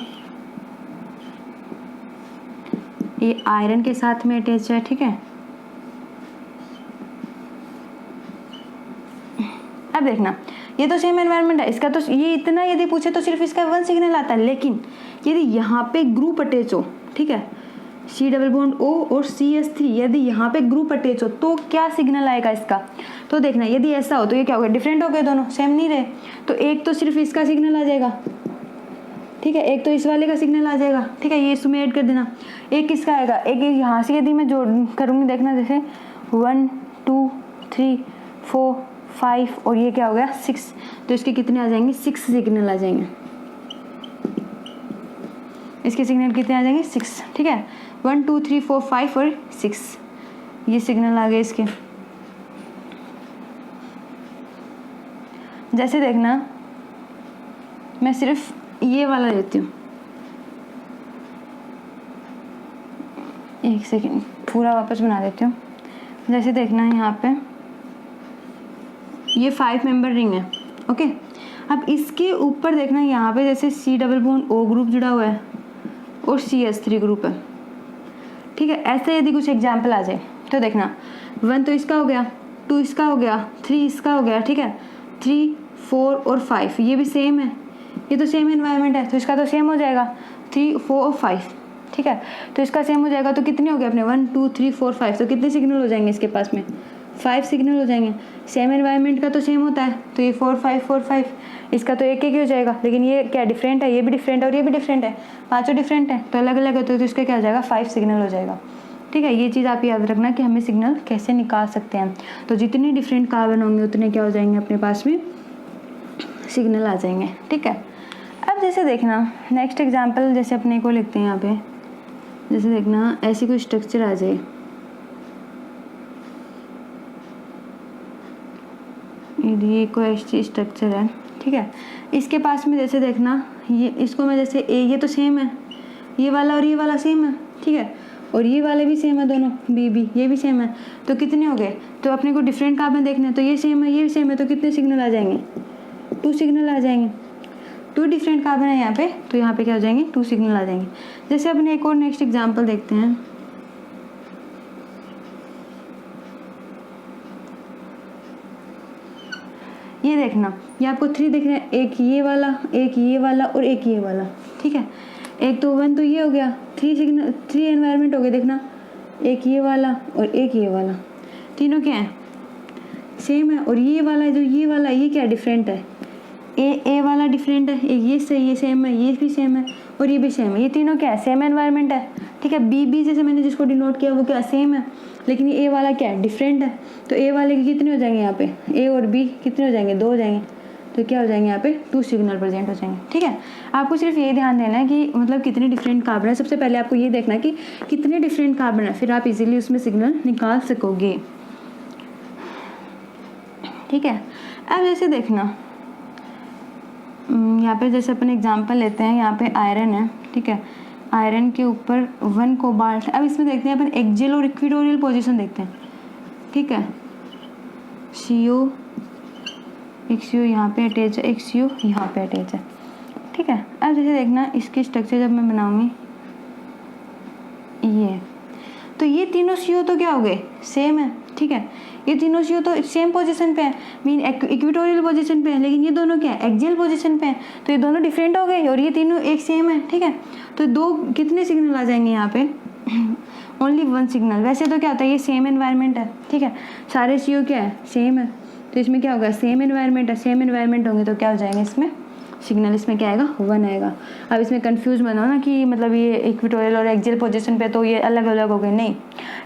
ये आयरन के साथ में अटैच है। ठीक है, अब देखना ये तो सेम एनवायरनमेंट है, इसका तो ये इतना यदि पूछे तो सिर्फ इसका वन सिग्नल आता है, लेकिन यदि यहाँ पे ग्रुप अटैच हो, ठीक है, C डबल बॉन्ड O और CH3, यदि यहाँ पे ग्रुप अटैच हो तो क्या सिग्नल आएगा इसका। तो देखना यदि ऐसा हो तो ये क्या होगा, डिफरेंट हो गए दोनों, सेम नहीं रहे, तो एक तो सिर्फ इसका सिग्नल आ जाएगा। ठीक है, एक तो इस वाले का सिग्नल आ जाएगा। ठीक है, ये इसमें ऐड कर देना। एक किसका आएगा, एक यहाँ से यदि मैं जोड़ करूँगी, देखना जैसे 1 2 3 4 5 और ये क्या हो गया 6, तो इसके कितने आ जाएंगे, 6 सिग्नल आ जाएंगे। इसके सिग्नल कितने आ जाएंगे, 6। ठीक है, 1 2 3 4 5 और 6 ये सिग्नल आ गए इसके। जैसे देखना मैं सिर्फ ये वाला लेती हूँ, एक सेकेंड पूरा वापस बना देती हूँ। जैसे देखना यहाँ पे ये 5 मेंबर रिंग है। ओके, अब इसके ऊपर देखना यहाँ पे जैसे C double bond O group जुड़ा हुआ है और CH3 ग्रुप है। ठीक है, ऐसे यदि कुछ एग्जाम्पल आ जाए तो देखना 1 तो इसका हो गया, 2 इसका हो गया, 3 इसका हो गया। ठीक है, 3 4 और 5 ये भी सेम है, ये तो सेम एनवायरनमेंट है, तो इसका तो सेम हो जाएगा 3 4 और 5। ठीक है, तो इसका सेम हो जाएगा, तो कितने हो गए अपने 1 2 3 4 5, तो कितने सिग्नल हो जाएंगे इसके पास में, 5 सिग्नल हो जाएंगे। सेम एनवायरनमेंट का तो सेम होता है, तो ये 4 5 4 5, इसका तो एक ही हो जाएगा, लेकिन ये क्या डिफरेंट है, ये भी डिफरेंट है और ये भी डिफरेंट है, पांचों डिफरेंट है, तो अलग अलग है, तो इसका क्या हो जाएगा 5 सिग्नल हो जाएगा। ठीक है, ये चीज़ आप याद रखना कि हमें सिग्नल कैसे निकाल सकते हैं। तो जितने डिफरेंट कार्बन होंगे उतने क्या हो जाएंगे अपने पास में सिग्नल आ जाएंगे। ठीक है, अब जैसे देखना नेक्स्ट एग्जाम्पल जैसे अपने को लिखते हैं यहाँ पे, जैसे देखना ऐसी कोई स्ट्रक्चर आ जाए, ये कोई ऐसी स्ट्रक्चर है। ठीक है, इसके पास में जैसे देखना ये इसको मैं जैसे ये तो सेम है, ये वाला और ये वाला सेम है। ठीक है, और ये वाले भी सेम है दोनों, बी ये भी सेम है, तो कितने हो गए, तो अपने को डिफरेंट कार्बन देखने हैं, तो ये सेम है ये भी सेम है, तो कितने सिग्नल आ जाएंगे, 2 सिग्नल आ जाएंगे। 2 डिफरेंट कार्बन है यहाँ पे, तो यहाँ पे क्या हो जाएंगे 2 सिग्नल आ जाएंगे। जैसे अपने एक और नेक्स्ट एग्जाम्पल देखते हैं। ये देखना ये आपको 3 दिख रहे हैं, एक ये वाला, एक ये वाला और एक ये वाला। ठीक है, एक तो 1 तो ये हो गया, 3 सिग्नल 3 एनवायरनमेंट हो गए। देखना एक ये वाला और एक ये वाला, तीनों क्या है सेम है, और ये वाला जो ये वाला ये क्या डिफरेंट है, ए वाला डिफरेंट है, एक ये सही ये सेम है, ये भी सेम है और ये भी सेम है, ये तीनों क्या है सेम एनवायरनमेंट है। ठीक है, बी जैसे मैंने जिसको डिनोट किया वो क्या सेम है, लेकिन ये ए वाला क्या है डिफरेंट है, तो ए वाले के कितने हो जाएंगे यहाँ पे, ए और बी कितने हो जाएंगे 2 हो जाएंगे, तो क्या हो जाएंगे यहाँ पे 2 सिग्नल प्रेजेंट हो जाएंगे। ठीक है, आपको सिर्फ ये ध्यान देना है कि मतलब कितने डिफरेंट कार्बन है। सबसे पहले आपको ये देखना है कि कितने डिफरेंट कार्बन है, फिर आप इजीली उसमें सिग्नल निकाल सकोगे। ठीक है, अब जैसे देखना यहाँ पे जैसे अपन एग्जांपल लेते हैं, यहाँ पे आयरन है। ठीक है, आयरन के ऊपर 1 कोबाल्ट। अब इसमें देखते हैं अपन एक्सियल और इक्वेटोरियल पोजीशन देखते हैं। ठीक है, CO एक CO यहाँ पे अटैच है, एक CO यहाँ पे अटैच है। ठीक है, अब जैसे देखना इसकी स्ट्रक्चर जब मैं बनाऊंगी ये, तो ये तीनों CO तो क्या हो गए सेम है। ठीक है, ये तीनों CO तो सेम पोजीशन पे है, मीन इक्वेटोरियल पोजीशन पे है, लेकिन ये दोनों क्या है एक्सियल पोजीशन पे है, तो ये दोनों डिफरेंट हो गए और ये तीनों एक सेम है। ठीक है, तो 2 कितने सिग्नल आ जाएंगे यहाँ पे ओनली 1 सिग्नल। वैसे तो क्या होता है ये सेम एनवायरनमेंट है। ठीक है, सारे CO क्या है सेम है, तो इसमें क्या होगा सेम एनवायरनमेंट है, सेम एनवायरनमेंट होंगे तो क्या हो जाएंगे इसमें सिग्नल, इसमें क्या आएगा 1 आएगा। अब इसमें कंफ्यूज बनाओ ना कि मतलब ये इक्वेटोरियल और एक्सियल पोजीशन पे तो ये अलग अलग हो गए, नहीं,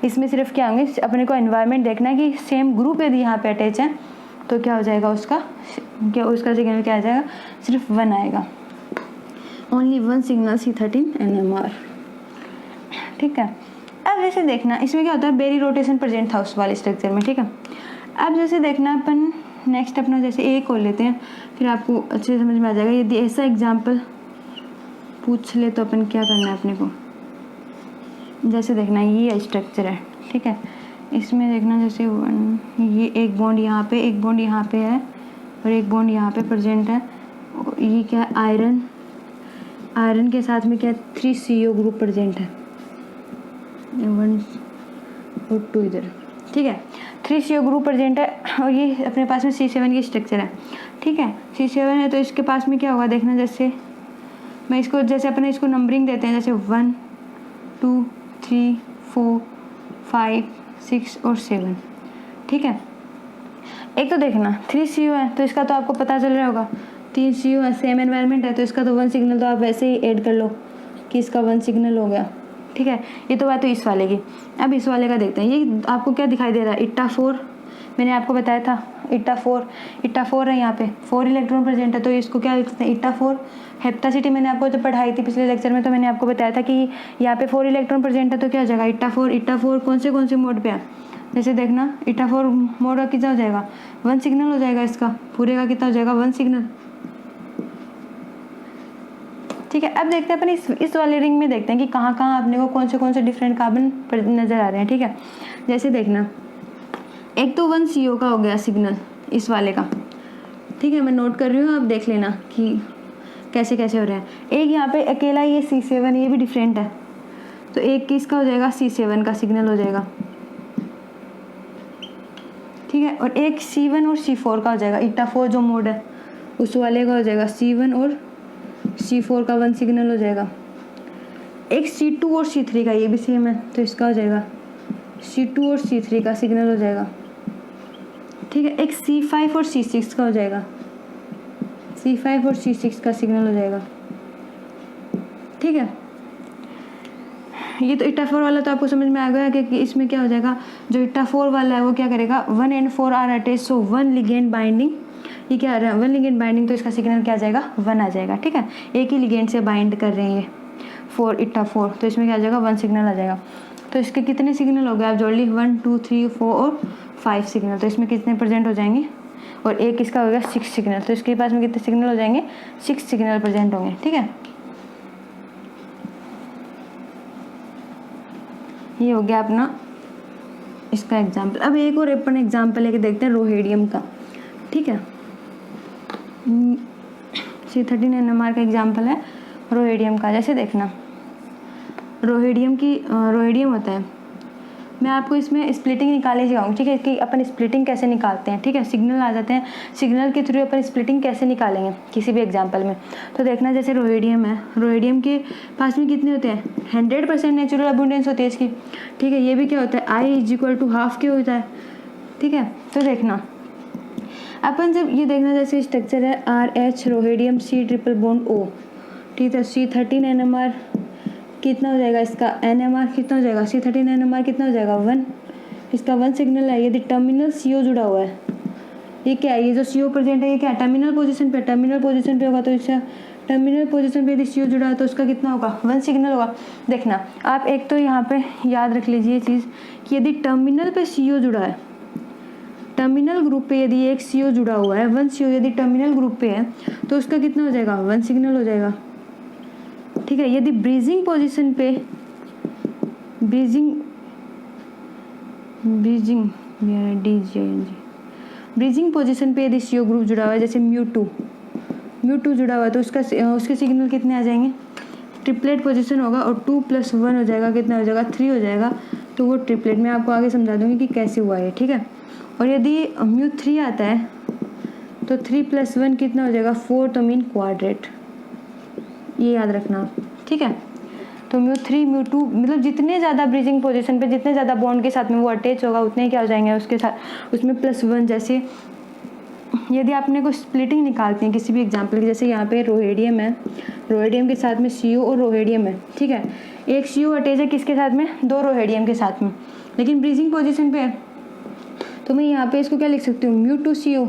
इसमें सिर्फ क्या होंगे अपने को एनवायरनमेंट देखना है कि सेम ग्रुप यदि यहाँ पे अटैच है तो क्या हो जाएगा उसका सिग्नल क्या आ जाएगा, सिर्फ 1 आएगा, ओनली 1 सिग्नल C13 NMR। ठीक है, अब जैसे देखना इसमें क्या होता है, बेरी रोटेशन प्रेजेंट था उस वाले स्ट्रक्चर में। ठीक है, अब जैसे देखना अपन नेक्स्ट अपना जैसे ए को लेते हैं, फिर आपको अच्छे से समझ में आ जाएगा। यदि ऐसा एग्जाम्पल पूछ ले तो अपन क्या करना है अपने को, जैसे देखना ये स्ट्रक्चर है। ठीक है, इसमें देखना जैसे ये एक बॉन्ड यहाँ पे, एक बॉन्ड यहाँ पे है और एक बॉन्ड यहाँ पे प्रेजेंट है। ये क्या है, आयरन के साथ में क्या 3 CO ग्रुप प्रेजेंट है, 1 और 2 इधर। ठीक है, 3 CO ग्रुप प्रेजेंट है और ये अपने पास में C7 की स्ट्रक्चर है। ठीक है, C7 है तो इसके पास में क्या होगा देखना, जैसे मैं इसको जैसे अपने इसको नंबरिंग देते हैं, जैसे 1 2 3 4 5 6 और 7। ठीक है, एक तो देखना 3 CO है तो इसका तो आपको पता चल रहा होगा, 3 CO है, सेम एनवायरनमेंट है तो इसका तो 1 सिग्नल तो आप वैसे ही ऐड कर लो कि इसका 1 सिग्नल हो गया। ठीक है, ये तो बात तो इस वाले की। अब इस वाले का देखते हैं, ये आपको क्या दिखाई दे रहा है, इट्टा 4 मैंने आपको बताया था, इट्टा 4 है, यहाँ पे 4 इलेक्ट्रॉन प्रेजेंट है तो इसको क्या लिखते हैं, इट्टा 4। हेप्टासिटी मैंने आपको जब पढ़ाई थी पिछले लेक्चर में तो मैंने आपको बताया था कि यहाँ पे 4 इलेक्ट्रॉन प्रेजेंट है तो क्या हो जाएगा, इट्टा 4 कौन से मोड पे है, जैसे देखना इट्टा 4 मोड का कितना हो जाएगा, 1 सिग्नल हो जाएगा, इसका पूरे का कितना हो जाएगा, 1 सिग्नल। ठीक है, अब देखते हैं अपन इस वाले रिंग में देखते हैं कि कहाँ अपने को कौन से डिफरेंट कार्बन नजर आ रहे हैं। ठीक है, जैसे देखना एक तो 1 CO का हो गया सिग्नल इस वाले का। ठीक है, मैं नोट कर रही हूँ, आप देख लेना कि कैसे हो रहे हैं। एक यहाँ पे अकेला ये C7, ये भी डिफरेंट है तो एक किसका हो जाएगा, C7 का सिग्नल हो जाएगा। ठीक है, और एक C1 और C4 का हो जाएगा, इट्टा 4 जो मोड है उस वाले का हो जाएगा C1 और C4 का 1 सिग्नल हो जाएगा। एक C2 और C3 का, ये भी सेम है तो इसका हो जाएगा C2 और C3 का सिग्नल हो जाएगा। ठीक है, एक C5 और C6 का हो जाएगा, C5 और C6 का सिग्नल हो जाएगा। ठीक है, ये तो इट्टा 4 वाला तो आपको समझ में आ गया कि इसमें क्या हो जाएगा, जो इट्टा 4 वाला है वो क्या करेगा, 1 and 4 are attach, so 1 ligand binding, ये क्या आ रहा है 1 लिगेंड बाइंडिंग, तो इसका सिग्नल क्या आ जाएगा, 1 आ जाएगा। ठीक है, एक ही लिगेंड से बाइंड कर रहे हैं ये 4 इट्टा 4 तो इसमें क्या आ जाएगा, 1 सिग्नल आ जाएगा। तो इसके कितने सिग्नल हो गए, आप जोड़ ली 1 2 3 4 और 5 सिग्नल, तो इसमें कितने प्रेजेंट हो जाएंगे, और एक इसका हो गया 6 सिग्नल, तो इसके पास में कितने सिग्नल हो जाएंगे, 6 सिग्नल प्रेजेंट होंगे। ठीक है, ये हो गया अपना इसका एग्जाम्पल। अब एक और अपन एग्जाम्पल लेके देखते हैं रोहेडियम का। ठीक है, C13 NMR का एग्जाम्पल है रोहेडियम का। जैसे देखना रोहेडियम होता है, मैं आपको इसमें स्प्लिटिंग निकालने सिखाऊंगी। ठीक है, कि अपन स्प्लिटिंग कैसे निकालते हैं। ठीक है, सिग्नल आ जाते हैं, सिग्नल के थ्रू अपन स्प्लिटिंग कैसे निकालेंगे किसी भी एग्जाम्पल में। तो देखना जैसे रोहेडियम है, रोहेडियम के पास में कितने होते हैं, 100% नेचुरल अबुंडेंस होती है इसकी। ठीक है, ये भी क्या होता है, I = ½ के होता है। ठीक है, तो देखना अपन जब ये देखना जैसे स्ट्रक्चर है RH रोहेडियम C triple bond O। ठीक है, C13 NMR कितना हो जाएगा, इसका NMR कितना हो जाएगा, C13 NMR कितना हो जाएगा, 1, इसका 1 सिग्नल है। यदि टर्मिनल CO जुड़ा हुआ है, ये क्या है, ये जो CO प्रेजेंट है ये क्या है, टर्मिनल पोजीशन पे होगा, तो इसका टर्मिनल पोजीशन पे यदि CO जुड़ा है तो उसका कितना होगा, 1 सिग्नल होगा। देखना आप एक तो यहाँ पे याद रख लीजिए चीज़ कि यदि टर्मिनल पे CO जुड़ा है, टर्मिनल ग्रुप पे यदि एक CO जुड़ा हुआ है, 1 CO यदि टर्मिनल ग्रुप पे है तो उसका कितना हो जाएगा, 1 सिग्नल हो जाएगा। ठीक है, यदि ब्रीजिंग पोजीशन पे ब्रीजिंग पोजीशन पे यदि CO ग्रुप जुड़ा हुआ है, जैसे μ2 जुड़ा हुआ है तो उसके सिग्नल कितने आ जाएंगे, ट्रिपलेट पोजीशन होगा और 2 + 1 हो जाएगा, कितना हो जाएगा, 3 हो जाएगा। तो वो ट्रिपलेट मैं आपको आगे समझा दूंगी कि कैसे हुआ है। ठीक है, और यदि μ3 आता है तो 3 + 1 कितना हो जाएगा, 4, तो मीन क्वाड्रेट, ये याद रखना आप। ठीक है, तो μ3 μ2 मतलब जितने ज़्यादा ब्रीजिंग पोजीशन पे, जितने ज़्यादा बॉन्ड के साथ में वो अटैच होगा उतने क्या हो जाएंगे उसके साथ, उसमें +1। जैसे यदि आपने कोई स्प्लिटिंग निकालते हैं किसी भी एग्जाम्पल की, जैसे यहाँ पे रोहेडियम है, रोहेडियम के साथ में CO और रोहेडियम है। ठीक है, एक CO अटैच है किसके साथ में, 2 रोहेडियम के साथ में, लेकिन ब्रीजिंग पोजीशन पे है तो मैं यहाँ पे इसको क्या लिख सकती हूँ, μ2CO,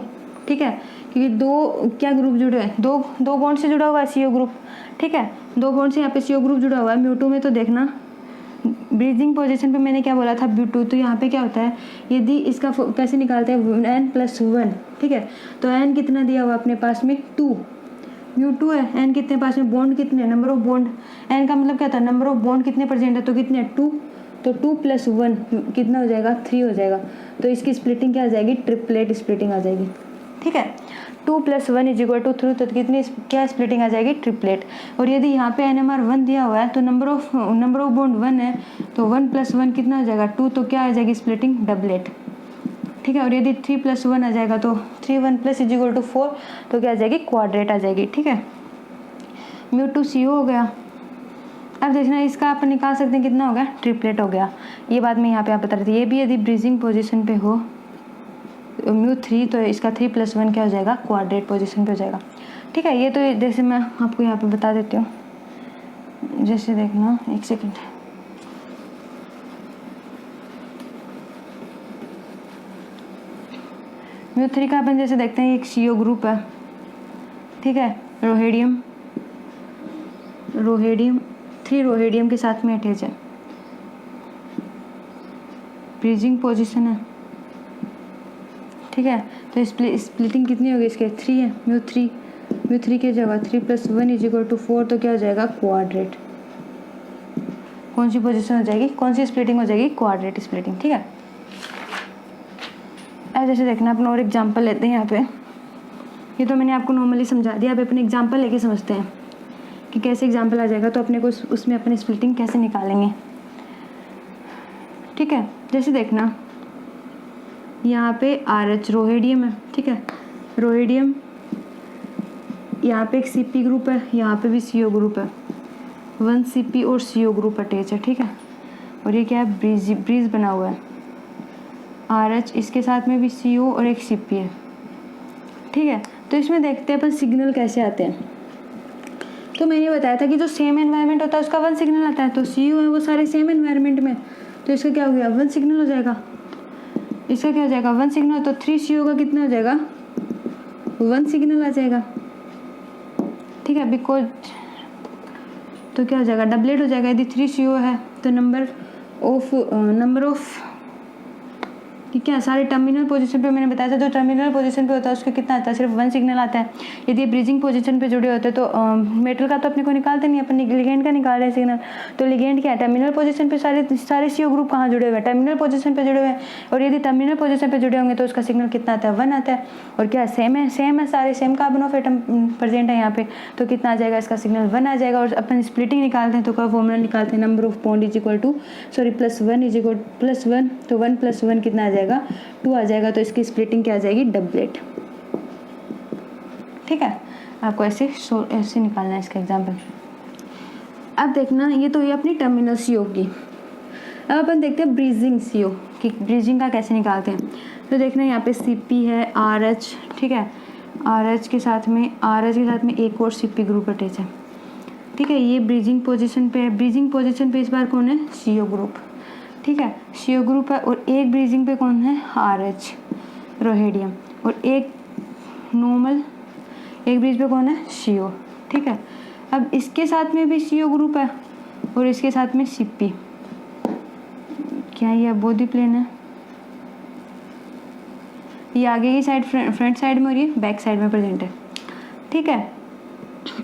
ठीक है, क्योंकि दो क्या ग्रुप जुड़े हैं, दो बॉन्ड से जुड़ा हुआ है CO ग्रुप, ठीक है, दो बॉन्ड से यहाँ पे CO ग्रुप जुड़ा हुआ है। μ2 में तो देखना ब्रीजिंग पोजीशन पे मैंने क्या बोला था μ2, तो यहाँ पे क्या होता है, यदि इसका कैसे निकालते हैं n+1, ठीक है, तो n कितना दिया हुआ अपने पास में 2, μ2 है, n कितने पास में, बॉन्ड कितने, नंबर ऑफ बॉन्ड, n का मतलब क्या था, नंबर ऑफ बॉन्ड कितने परसेंट है, तो कितने 2, तो 2+1 कितना हो जाएगा 3 हो जाएगा। तो इसकी स्प्लिटिंग क्या आ जाएगी, ट्रिपलेट स्प्लिटिंग आ जाएगी, ठीक है, 2+1 = 3, तो कितनी क्या स्प्लिटिंग आ जाएगी, ट्रिपलेट। और यदि यहाँ पे NMR 1 दिया हुआ है तो नंबर ऑफ बॉन्ड 1 है, तो 1+1 कितना हो जाएगा 2, तो क्या आ जाएगी स्प्लिटिंग, डबलेट, ठीक है। और यदि 3+1 आ जाएगा तो 3 1 + = 4, तो क्या आ जाएगी, क्वाड्रेट आ जाएगी, ठीक है। μ2CO हो गया। अब देखना इसका आप निकाल सकते हैं, कितना हो गया, ट्रिपलेट हो गया। ये बात मैं यहाँ पे आप बता रही थी। ये भी यदि ब्रीजिंग पोजीशन पे हो μ3, तो इसका 3+1 क्या हो जाएगा, क्वाड्रेट पोजीशन पे हो जाएगा, ठीक है। ये तो जैसे मैं आपको यहाँ पे बता देती हूँ, जैसे देखना, एक सेकंड, μ3 का अपन जैसे देखते हैं, एक CO ग्रुप है, ठीक है, रोहेडियम 3 रोहेडियम के साथ में अटैच है, ब्रीजिंग पोजीशन है, ठीक है। तो स्प्लिटिंग कितनी होगी इसके, 3 है, μ3 की जगह 3+1 = 4, तो क्या हो जाएगा, क्वाड्रेट। कौन सी पोजीशन हो जाएगी, कौन सी स्प्लिटिंग हो जाएगी, क्वाड्रेट स्प्लिटिंग, ठीक है। अब जैसे देखना, अपन और एग्जांपल लेते हैं यहाँ पे। ये तो मैंने आपको नॉर्मली समझा दिया, अब अपने एग्जांपल लेके समझते हैं कि कैसे एग्जांपल आ जाएगा, तो अपने को उसमें अपनी स्प्लिटिंग कैसे निकालेंगे, ठीक है। जैसे देखना, यहाँ पे RH रोहेडियम है, ठीक है, रोहेडियम, यहाँ पे एक CP ग्रुप है, यहाँ पे भी CO ग्रुप है, 1 CP और CO ग्रुप अटैच है, ठीक है। और ये क्या है, ब्रीज बना हुआ है, RH, इसके साथ में भी CO और एक CP है, ठीक है। तो इसमें देखते हैं अपन सिग्नल कैसे आते हैं। तो मैंने बताया था कि जो सेम एनवायरनमेंट होता है उसका 1 सिग्नल आता है, तो CO है वो सारे सेम एनवायरनमेंट में, तो इसका क्या हो गया, 1 सिग्नल हो जाएगा। इसका क्या हो जाएगा, 1 सिग्नल, तो 3 CO का कितना हो जाएगा, 1 सिग्नल आ जाएगा, ठीक है, बिकॉज तो क्या हो जाएगा, डबलेट हो जाएगा। यदि 3 CO है तो नंबर ऑफ कि क्या सारे टर्मिनल पोजीशन पे, मैंने बताया था जो टर्मिनल पोजीशन पे होता है उसका कितना आता है, सिर्फ 1 सिग्नल आता है। यदि ब्रीजिंग पोजीशन पे जुड़े होते हैं तो मेटल का तो अपने को निकालते नहीं, अपन लिगेंड का निकाल रहे हैं सिग्नल। तो लिगेंड क्या है, टर्मिनल पोजीशन पे सारे CO ग्रुप कहाँ जुड़े हुए हैं, टर्मिनल पोजीशन पे जुड़े हुए हैं। और यदि टर्मिनल पोजीशन पे जुड़े होंगे तो उसका सिग्नल कितना आता है, 1 आता है। और क्या सेम है, सारे same carbon of atom present है यहाँ पे, तो कितना आ जाएगा, इसका सिग्नल 1 आ जाएगा। और अपन स्प्लिटिंग निकालते हैं तो क्या फॉर्मूला निकालते हैं, नंबर ऑफ बॉन्ड +1 तो 1+1 कितना आ जाएगा, 2 आ जाएगा। तो इसकी स्प्लिटिंग क्या आ जाएगी, डबलेट, ठीक है। आपको ऐसे निकालना है इसका एग्जाम्पल। अब देखना, ये तो ये अपनी टर्मिनल CO की। अब अपन देखते हैं ब्रीजिंग CO कि ब्रीजिंग का कैसे निकालते हैं। तो देखना यहाँ पे CP है, RH, ठीक है, RH के साथ में एक और CP ग्रुप अटैच है, ठीक है। ये ब्रीजिंग पोजीशन पे है, ब्रीजिंग पोजीशन पे इस बार कौन है, CO ग्रुप, ठीक है, CO ग्रुप है। और एक ब्रीजिंग पे कौन है, RH रोहेडियम, और एक ब्रीज पे कौन है, CO, ठीक है। अब इसके साथ में भी CO ग्रुप है और इसके साथ में CP, क्या ये बोधी प्लेन है, ये आगे की साइड फ्रंट साइड में और ये बैक साइड में प्रेजेंट है, ठीक है।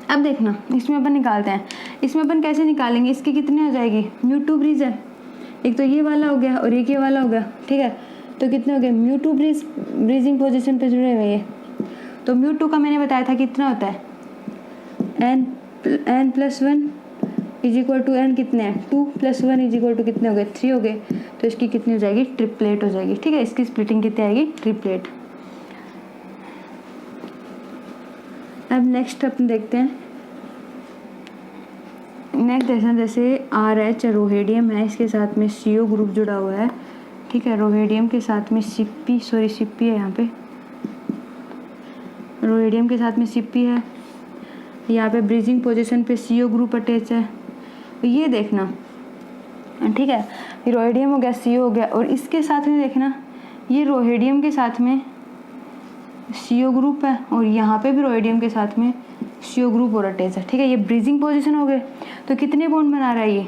अब देखना, इसमें अपन निकालते हैं, इसमें अपन कैसे निकालेंगे, इसकी कितनी हो जाएगी, μ2 ब्रीज है, एक तो ये वाला हो गया और एक ये वाला हो गया, ठीक है। तो कितने हो गए, μ2 ब्रीजिंग पोजीशन पे जुड़े हुए ये। तो μ2 का मैंने बताया था कितना होता है, n+1 = n कितने हैं, 2+1 = कितने हो गए, 3 हो गए। तो इसकी कितनी हो जाएगी, ट्रिपलेट हो जाएगी, ठीक है। इसकी स्प्लिटिंग कितनी आएगी, ट्रिपलेट। अब नेक्स्ट अपन देखते हैं, जैसे RH रोहेडियम है, इसके साथ में CO ग्रुप जुड़ा हुआ है, ठीक है। रोहेडियम के साथ में CP है, यहाँ पे रोहेडियम के साथ में CP है, यहाँ पे ब्रीजिंग पोजीशन पे CO ग्रुप अटैच है। ये देखना, ठीक है, रोहेडियम हो गया, CO हो गया, और इसके साथ में देखना ये रोहेडियम के साथ में CO ग्रुप है और यहाँ पे भी रोहेडियम के साथ में CO ग्रुप और अटैच है, ठीक है। ये ब्रीजिंग पोजीशन हो गए। तो कितने बॉन्ड बना रहा है ये,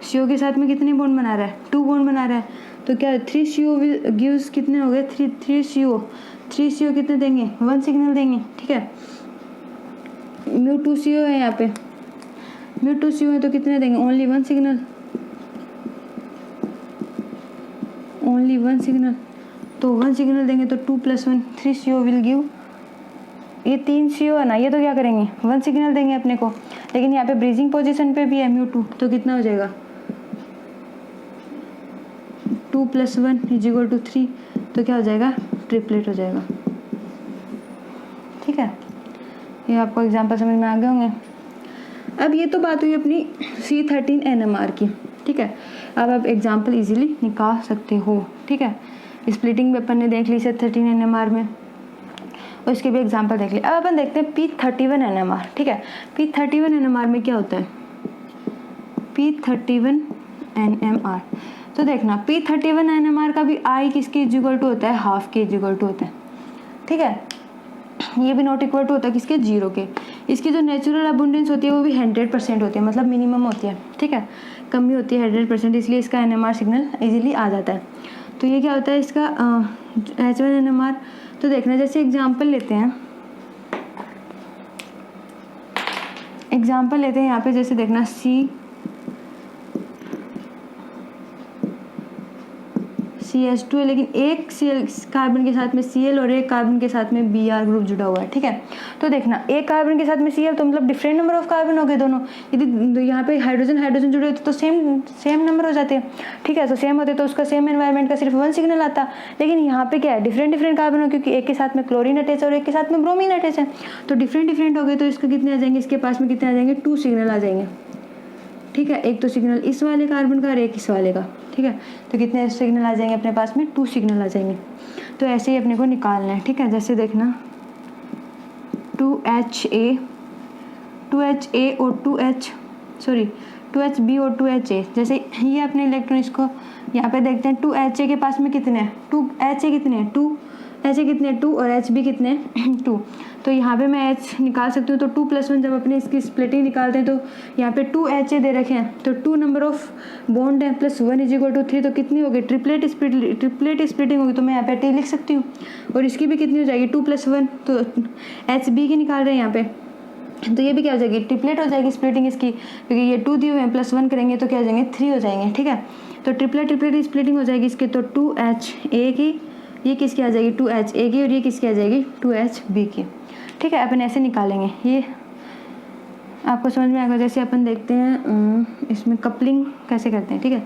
CO के साथ में कितने बॉन्ड बना रहा है, 2 बॉन्ड बना रहा है। तो क्या 3 CO गिव्स कितने हो गए, 3 CO कितने देंगे, 1 सिग्नल देंगे, ठीक है। μ2 CO है यहाँ पे, μ2 CO है तो कितने देंगे, ओनली 1 सिग्नल, ओनली 1 सिग्नल। तो 1 सिग्नल देंगे तो 2 + 1 3 CO विल गिव, ये 3 CO है ना, ये तो क्या करेंगे 1 सिग्नल देंगे अपने को। लेकिन यहाँ पे ब्रीजिंग पोजीशन पे भी है μ2, तो कितना हो जाएगा 2 + 1 = 3, तो क्या हो जाएगा ट्रिपलेट हो जाएगा, ठीक है। ये आपको एग्जांपल समझ में आ गए होंगे। अब ये तो बात हुई अपनी C13 NMR की, ठीक है। अब आप एग्जांपल इजीली निकाल सकते हो, ठीक है। स्प्लिटिंग भी अपन ने देख ली C13 NMR में, और इसके भी एग्जांपल देख लिए। अब अपन देखते हैं P31 NMR, ठीक है। P31 NMR में क्या होता है, P31 NMR, तो देखना P31 NMR का भी I किसके इक्वल टू होता है, हाफ के इक्वल टू होता है, ठीक है। ये भी नॉट इक्वल टू होता है किसके, 0 के। इसकी जो नेचुरल अबुंडेंस होती है वो भी 100% होती है, मतलब मिनिमम होती है, ठीक है, कम भी होती है 100%, इसलिए इसका NMR सिग्नल इजीली आ जाता है। तो ये क्या होता है इसका H1 NMR। तो देखना जैसे एग्जांपल लेते हैं, यहाँ पे जैसे देखना CH2 है, लेकिन एक कार्बन के साथ में Cl और एक कार्बन के साथ में Br ग्रुप जुड़ा हुआ है, ठीक है। तो देखना एक कार्बन के साथ में Cl, तो मतलब डिफरेंट नंबर ऑफ कार्बन हो गए दोनों। यदि यहाँ पे हाइड्रोजन जुड़े होते तो सेम नंबर हो जाते हैं, ठीक है। तो सेम होते तो उसका सेम एनवायरनमेंट का सिर्फ 1 सिग्नल आता। लेकिन यहाँ पे क्या है, डिफरेंट कार्बन हो, क्योंकि एक के साथ में क्लोरीन अटैच है और एक के साथ में ब्रोमीन अटैच है, तो डिफरेंट हो गए। तो इसके कितने आ जाएंगे, इसके पास में कितने आ जाएंगे, 2 सिग्नल आ जाएंगे, ठीक है। एक तो सिग्नल इस वाले कार्बन का और एक इस वाले का, ठीक है। तो कितने सिग्नल आ जाएंगे अपने पास में, 2 सिग्नल आ जाएंगे। तो ऐसे ही अपने को निकालना है, ठीक है। जैसे देखना 2HA और 2HB और 2HA, जैसे ये अपने इलेक्ट्रॉन, इसको यहाँ पे देखते हैं 2HA के पास में कितने हैं, 2HA कितने हैं, 2 और HB कितने हैं 2। तो यहाँ पे मैं H निकाल सकती हूँ। तो 2 + 1 जब अपने इसकी स्प्लिटिंग निकालते हैं तो यहाँ पे 2HA दे रखे हैं, तो 2 नंबर ऑफ बॉन्ड है +1 = 3, तो कितनी होगी, ट्रिपलेट स्प्लिटिंग होगी। तो मैं यहाँ पे T लिख सकती हूँ। और इसकी भी कितनी हो जाएगी, 2 + 1, तो HB की निकाल रहे हैं यहाँ पे, तो ये भी क्या हो जाएगी, ट्रिपलेट हो जाएगी स्प्लिटिंग इसकी, क्योंकि ये 2 दिए हुए हैं, +1 करेंगे तो क्या हो जाएंगे, 3 हो जाएंगे, ठीक है। तो ट्रिपलेट स्प्लिटिंग हो जाएगी इसके। तो 2HA की, ये किसकी आ जाएगी, 2HA की, और ये किसकी आ जाएगी, 2HB की, ठीक है। अपन ऐसे निकालेंगे, ये आपको समझ में आएगा। जैसे अपन देखते हैं इसमें कपलिंग कैसे करते हैं, ठीक है।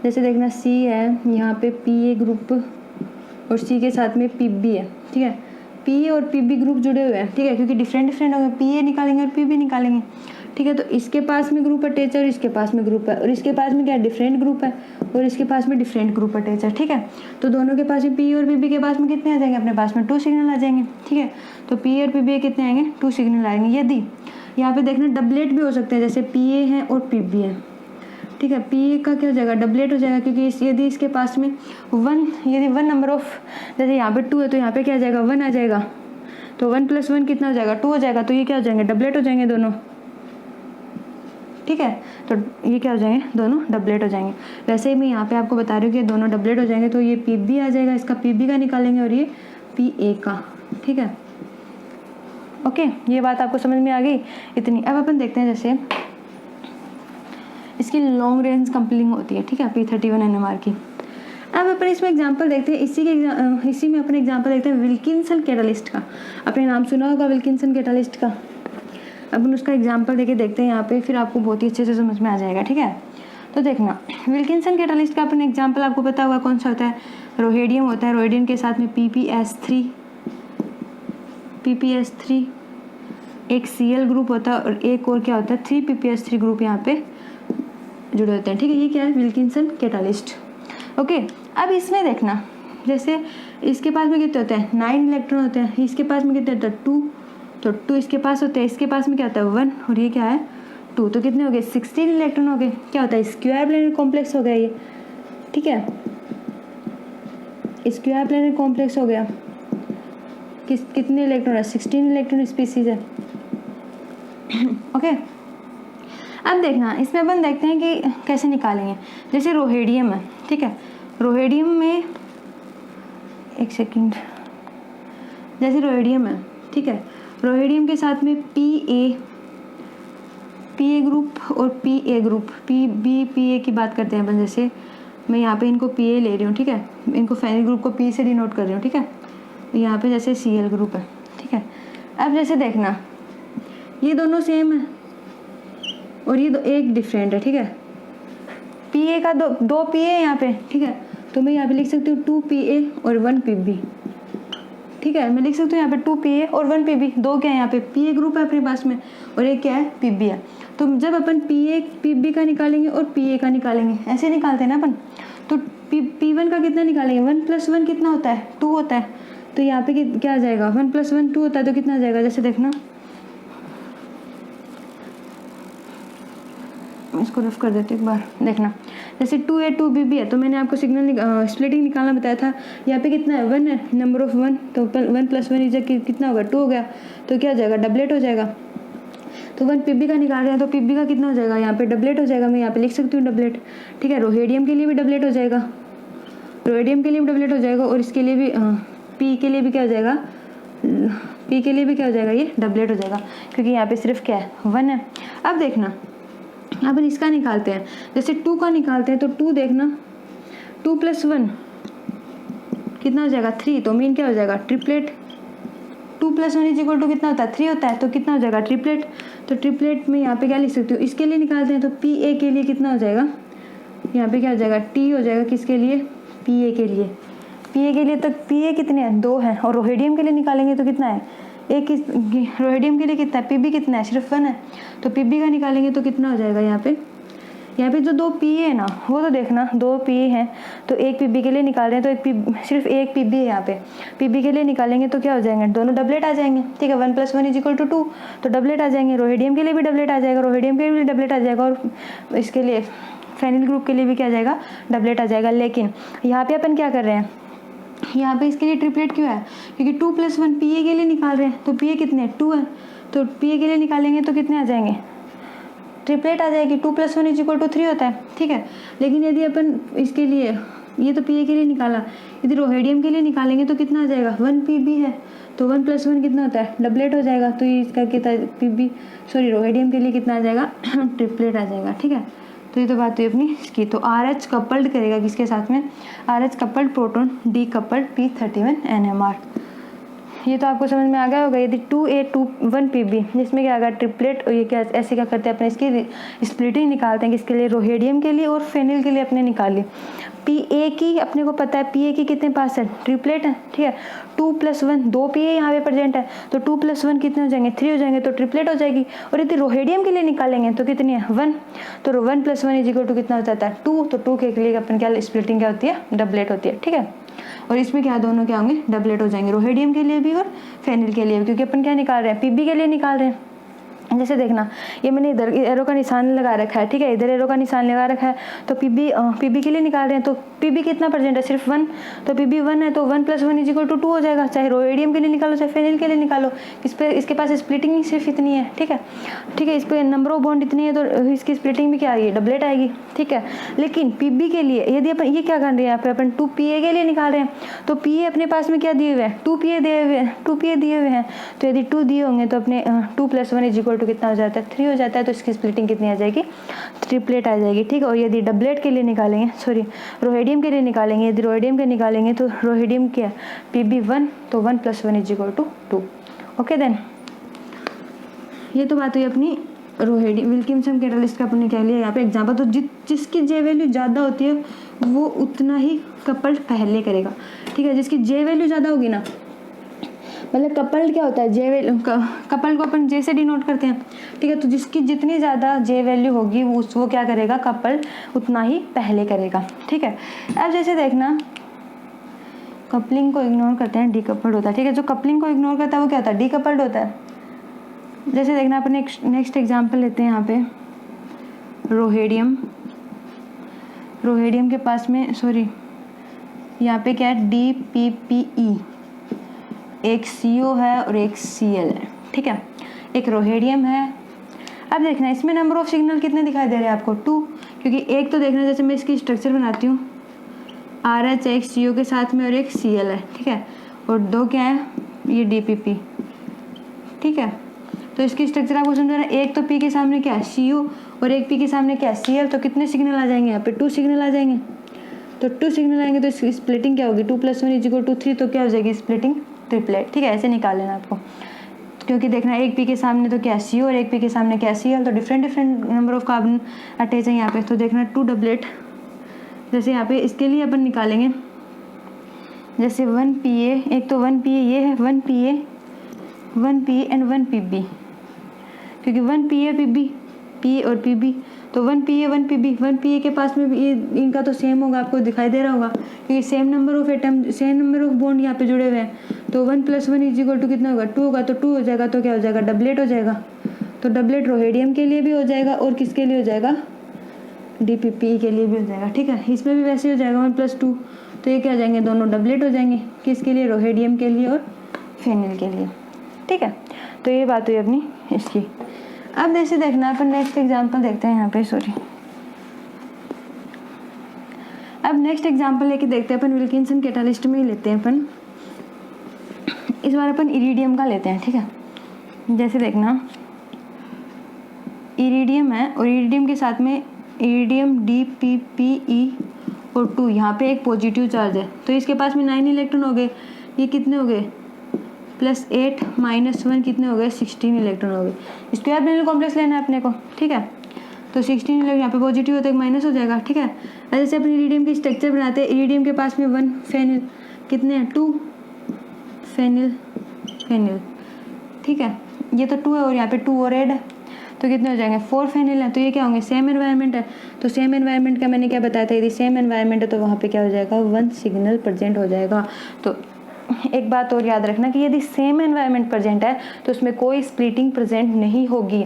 जैसे देखना C है, यहाँ पे PA ग्रुप और C के साथ में PB है, ठीक है। PA और PB ग्रुप जुड़े हुए हैं, ठीक है, क्योंकि डिफरेंट हो गए, PA निकालेंगे और PB निकालेंगे, ठीक है। तो इसके पास में ग्रुप अटैच है और इसके पास में ग्रुप है, और इसके पास में क्या डिफरेंट ग्रुप है और इसके पास में डिफरेंट ग्रुप अटैच है, ठीक है। तो दोनों के पास में PA और PB के पास में कितने आ जाएंगे, अपने पास में 2 सिग्नल आ जाएंगे, ठीक है। तो PA और PB कितने आएंगे, 2 सिग्नल आएंगे। यदि यहाँ पे देखना डबलेट भी हो सकते हैं, जैसे PA है और PB है, ठीक है। PA का क्या हो जाएगा, डबलेट हो जाएगा, क्योंकि यदि इसके पास में 1 नंबर ऑफ, जैसे यहाँ पे 2 है तो यहाँ पे क्या आ जाएगा, 1 आ जाएगा। तो 1 + 1 कितना हो जाएगा, 2 हो जाएगा। तो ये क्या हो जाएंगे, डबलेट हो जाएंगे दोनों, ठीक है। तो ये क्या हो जाएंगे, दोनों डबलेट हो जाएंगे। वैसे ही मैं यहाँ पे आपको बता रही हूँ कि दोनों डबलेट हो जाएंगे। तो ये PB आ जाएगा, इसका PB का निकालेंगे, और ये PA का, ठीक है। ओके, ये बात आपको समझ में आ गई इतनी। अब अपन देखते हैं जैसे इसकी लॉन्ग रेंज कपलिंग होती है, ठीक है, P31 NMR की। अब अपन इसमें एग्जांपल देखते हैं, इसी में अपन एग्जांपल देखते हैं विल्किंसन कैटालिस्ट का। आपने नाम सुना होगा विल्किंसन कैटालिस्ट का। अपन उसका एग्जांपल देके देखते हैं यहाँ पे, फिर आपको बहुत ही अच्छे से समझ में आ जाएगा, ठीक है। तो देखना विल्किंसन कैटालिस्ट का अपन एग्जांपल आपको पता होगा कौन सा होता है, रोहेडियम होता है। रोहेडियम के साथ में PPS3 एक Cl ग्रुप होता है, और एक और क्या होता है 3 PPS3 ग्रुप यहाँ पे जुड़े होते हैं, ठीक है। ये क्या है, विल्किंसन कैटालिस्ट। ओके, अब इसमें देखना जैसे इसके पास में कितने होते हैं, 9 इलेक्ट्रॉन होते हैं, इसके पास में कितने होते हैं 2, तो 2 इसके पास होते हैं, इसके पास में क्या होता है 1, और ये क्या है 2, तो कितने हो गए 16 इलेक्ट्रॉन हो गए। क्या होता है, स्क्वायर प्लेनर कॉम्प्लेक्स हो गया ये, ठीक है। स्क्वायर प्लेनेट कॉम्प्लेक्स हो गया, कितने इलेक्ट्रॉन है, 16 इलेक्ट्रॉन स्पीसीज है। ओके, अब देखना इसमें अपन देखते हैं कि कैसे निकालेंगे। जैसे रोहेडियम है, ठीक है, रोहेडियम में एक सेकेंड, जैसे रोहेडियम है, ठीक है, रोहेडियम के साथ में पी ए ग्रुप और P A group, P A की बात करते हैं अपन। जैसे मैं यहाँ पे इनको पी ए ले रही हूँ, ठीक है, इनको फेनिल ग्रुप को पी से डिनोट कर रही हूँ, ठीक है, यहाँ पे जैसे सी एल ग्रुप है, ठीक है। अब जैसे देखना ये दोनों सेम है और ये एक डिफरेंट है, ठीक है, पी ए का दो पी ए यहाँ पे, ठीक है, तो मैं यहाँ पे लिख सकती हूँ 2 पी ए और 1 पी बी, ठीक है, मैं लिख सकती हूँ यहाँ पे 2 पी ए और 1 पी बी, दो क्या है यहाँ पे, पी ए ग्रुप है अपने पास में और एक क्या है, पी बी है। तो जब अपन पी ए पी बी का निकालेंगे और पी ए का निकालेंगे, ऐसे निकालते हैं ना अपन, तो पी वन का कितना निकालेंगे, 1 + 1 कितना होता है, 2 होता है, तो यहाँ पे क्या आ जाएगा, 1 + 1 2 होता है, तो कितना आ जाएगा, जैसे देखना इसको रफ कर देते एक बार, देखना जैसे 2A 2BB है, तो मैंने आपको सिग्नल स्प्लिटिंग निकालना बताया था, यहाँ पे कितना है, 1 है, नंबर ऑफ 1, तो 1 + 1 इज कितना होगा, 2 हो गया, तो क्या हो जाएगा, डबलेट हो जाएगा। तो 1 PB का निकाल रहे हैं, तो PB का कितना हो जाएगा, यहाँ पे डबलेट हो जाएगा, मैं यहाँ पे लिख सकती हूँ डबलेट, ठीक है, रोहेडियम के लिए भी डबलेट हो जाएगा, रोहेडियम के लिए भी डबलेट हो जाएगा, और इसके लिए भी पी के लिए भी क्या हो जाएगा, पी के लिए भी क्या हो जाएगा, ये डबलेट हो जाएगा, क्योंकि यहाँ पे सिर्फ क्या है, 1 है। अब देखना अपन इसका निकालते हैं, जैसे 2 का निकालते हैं, तो 2 देखना 2 + 1 कितना हो जाएगा, 3, तो मीन क्या हो जाएगा, ट्रिपलेट। 2 + 1 = कितना होता है, 3 होता है, तो कितना हो जाएगा, ट्रिपलेट। तो ट्रिपलेट में यहाँ पे क्या लिख सकती हूँ, इसके लिए निकालते हैं, तो पी ए के लिए कितना हो जाएगा, यहाँ पे क्या हो जाएगा, टी हो जाएगा, किसके लिए, पी ए के लिए, पी ए के लिए, तो पी ए कितने हैं, 2 हैं, और रोहेडियम के लिए निकालेंगे तो कितना है, एक, रोहेडियम के लिए कितना है, पीबी कितना है, सिर्फ 1 है, तो पीबी का निकालेंगे तो कितना हो जाएगा, यहाँ पे जो 2 पी है ना, वो तो देखना 2 पी हैं, तो एक पीबी के लिए निकाल रहे हैं, तो सिर्फ एक पीबी है यहाँ पे, पीबी के लिए निकालेंगे तो क्या हो जाएंगे, दोनों डबलेट आ जाएंगे, ठीक है, 1 + 1 = 2, तो डबलेट आ जाएंगे, रोहेडियम के लिए भी डबलेट आ जाएगा, रोहेडियम के लिए भी डबलेट आ जाएगा, और इसके लिए फेनिल ग्रुप के लिए भी क्या आ जाएगा, डबलेट आ जाएगा। लेकिन यहाँ पे अपन क्या कर रहे हैं, यहाँ पे इसके लिए ट्रिपलेट क्यों है, क्योंकि 2 + 1 पी ए के लिए निकाल रहे हैं, तो पी ए कितने हैं, 2 है, तो पी ए के लिए निकालेंगे तो कितने आ जाएंगे, ट्रिपलेट आ जाएगी, 2 + 1 = 3 होता है, ठीक है। लेकिन यदि अपन इसके लिए, ये तो पी ए के लिए निकाला, यदि रोहेडियम के लिए निकालेंगे तो कितना आ जाएगा, 1 PB है, तो 1 + 1 कितना होता है, डबलेट हो जाएगा, तो ये इसका कितना PB, सॉरी रोहेडियम के लिए कितना आ जाएगा, ट्रिपलेट आ जाएगा, ठीक है। तो ये तो बात हुई अपनी इसकी। तो RH कपल्ड करेगा किसके साथ में, RH coupled proton, D coupled P31 NMR। ये तो आपको समझ में आ गया होगा। यदि 2A 1 PB, जिसमें क्या आएगा, ट्रिपलेट, और ये क्या ऐसे क्या करते हैं अपने इसकी स्प्लिटिंग निकालते हैं, किसके लिए, रोहेडियम के लिए और फेनिल के लिए अपने निकाली। PA की अपने को पता है, PA की कितने पास है, ट्रिपलेट है, ठीक है, 2 + 1 2 PA यहाँ पे प्रेजेंट है, तो 2 + 1 कितने हो जाएंगे, 3 हो जाएंगे, तो ट्रिपलेट हो जाएगी। और यदि रोहेडियम के लिए निकालेंगे तो कितनी है, 1, तो 1 + 1 = कितना हो जाता है, 2, तो 2 के लिए अपन क्या स्प्लिटिंग क्या होती है, डबलेट होती है, ठीक है। और इसमें क्या दोनों क्या होंगे, डबलेट हो जाएंगे, रोहेडियम के लिए भी और फेनिल के लिए भी, क्योंकि अपन क्या निकाल रहे हैं, पीबी के लिए निकाल रहे हैं। जैसे देखना, ये मैंने इधर एरो का निशान लगा रखा है, ठीक है, इधर एरो का निशान लगा रखा है, तो पीबी के लिए निकाल रहे हैं, तो पीबी कितना प्रेजेंट है, सिर्फ 1, तो पीबी 1 है, तो 1 + 1 = 2 हो जाएगा, चाहे रोहेडियम के लिए निकालो चाहे फेनिल के लिए निकालो, इस पे इसके पास स्प्लिटिंग सिर्फ इतनी है, ठीक है, ठीक है, इस पर नंबर ऑफ बॉन्ड इतनी है, तो इसकी स्प्लिटिंग भी क्या आएगी, डबलेट आएगी, ठीक है। लेकिन पीबी के लिए यदि अपन ये क्या कर रहे हैं, यहाँ पे अपन 2 PA के लिए निकाल रहे हैं, तो PA अपने पास में क्या दिए हुए हैं, 2 PA दिए हुए हैं, तो यदि 2 दिए होंगे तो अपने 2 + 1 = कितना हो जाता है, 3 हो जाता है, तो इसकी स्प्लिटिंग कितनी आ जाएगी, ट्रिपलेट आ जाएगी, ठीक है। और यदि डबलेट के लिए निकालेंगे, सॉरी रोहेडियम के लिए निकालेंगे, यदि रोहेडियम के निकालेंगे तो रोहेडियम क्या PB 1, तो 1 + 1 = 2। ओके देन, ये तो बात हुई अपनी रोहेडियम विल्किंसन कैटलिस्ट का अपने क्या लिया यहाँ पे एग्जाम्पल। तो जिसकी जे वैल्यू ज़्यादा होती है वो उतना ही कपल्ड पहले करेगा, ठीक है, जिसकी जे वैल्यू ज़्यादा होगी ना, मतलब कपल्ड क्या होता है, जे वैल्यू, कपल्ड को अपन जे से डिनोट करते हैं, ठीक है, तो जिसकी जितनी ज़्यादा जे वैल्यू होगी वो क्या करेगा, कपल्ड उतना ही पहले करेगा, ठीक है। अब जैसे देखना, कपलिंग को इग्नोर करते हैं, डीकपल्ड होता है, ठीक है, जो कपलिंग को इग्नोर करता है वो क्या होता है, डीकपल्ड होता है। जैसे देखना, अपन नेक्स्ट एग्जाम्पल लेते हैं यहाँ पे, रोहेडियम के पास में, सॉरी यहाँ पे क्या है DPPE, एक CO है और एक Cl है, ठीक है, एक रोहेडियम है। अब देखना इसमें नंबर ऑफ सिग्नल कितने दिखाई दे रहे हैं आपको 2, क्योंकि एक तो देखना जैसे मैं इसकी स्ट्रक्चर बनाती हूँ RH एक CO के साथ में और एक Cl है, ठीक है, और 2 क्या है ये DPP, ठीक है। तो इसकी स्ट्रक्चर आपको समझाना, एक तो P के सामने क्या है CO और एक P के सामने क्या है Cl, तो कितने सिग्नल आ जाएंगे यहाँ पे 2 सिग्नल आ जाएंगे। तो 2 सिग्नल आएंगे तो इसकी स्प्लिटिंग क्या होगी 2 + 1 = 3, तो क्या हो जाएगी स्प्लिटिंग ट्रिपलेट, ठीक है। ऐसे निकाल लेना आपको, क्योंकि देखना एक P के सामने तो क्या है CO और एक P के सामने क्या है Cl, तो different number of carbon attach है यहाँ पे। तो देखना 2 डबलेट, जैसे यहाँ पे इसके लिए अपन निकालेंगे जैसे 1Pa, एक तो 1Pa ये है 1Pa एंड 1Pb, क्योंकि 1Pa PB P और PB, तो 1Pa 1PB के पास में भी ये इनका तो सेम होगा, आपको दिखाई दे रहा होगा, क्योंकि same number of atom same number of bond यहाँ पे जुड़े हुए हैं। तो 1 + 1 = कितना होगा 2 होगा, तो 2 हो जाएगा, तो क्या हो जाएगा डबलेट हो जाएगा। तो डबलेट रोहेडियम के लिए भी हो जाएगा और किसके लिए हो जाएगा DPP के लिए भी हो जाएगा, ठीक है। इसमें भी वैसे हो जाएगा 1 + 2, तो ये क्या हो जाएंगे दोनों डबलेट हो जाएंगे, किसके लिए रोहेडियम के लिए और फेनिल के लिए, ठीक है। तो ये बात हुई अपनी इसकी। अब जैसे देखना अपन नेक्स्ट एग्जांपल देखते हैं यहाँ पे, सॉरी, अब नेक्स्ट एग्जांपल लेके देखते हैं अपन विल्किंसन कैटालिस्ट में ही लेते हैं अपन, इस बार अपन इरिडियम का लेते हैं, ठीक है। जैसे देखना इरिडियम है और इरिडियम के साथ में इरिडियम DPPE और 2, यहाँ पे एक पॉजिटिव चार्ज है, तो इसके पास में 9 इलेक्ट्रॉन हो गए, ये कितने हो गए +8 - 1 कितने हो गए 16 इलेक्ट्रॉन हो गए। इसके बाद मेनल कॉम्प्लेक्स लेना है अपने को, ठीक है। तो 16 इलेक्ट्रॉन यहाँ पे पॉजिटिव होता है, माइनस हो जाएगा, ठीक है। जैसे अपन इरिडियम की स्ट्रक्चर बनाते हैं, इरिडियम के पास में 1 फेनिल, कितने हैं 2 फेनिल, ठीक है, ये तो 2 है और यहाँ पे 2 और ऐड है, तो कितने हो जाएंगे 4 फेनिल है। तो ये क्या होंगे सेम एनवायरनमेंट है, तो सेम एनवायरनमेंट का मैंने क्या बताया था, यदि सेम एनवायरनमेंट है तो वहाँ पे क्या हो जाएगा 1 सिग्नल प्रेजेंट हो जाएगा। तो एक बात और याद रखना कि यदि सेम एनवायरनमेंट प्रेजेंट है तो उसमें कोई स्प्लिटिंग प्रेजेंट नहीं होगी।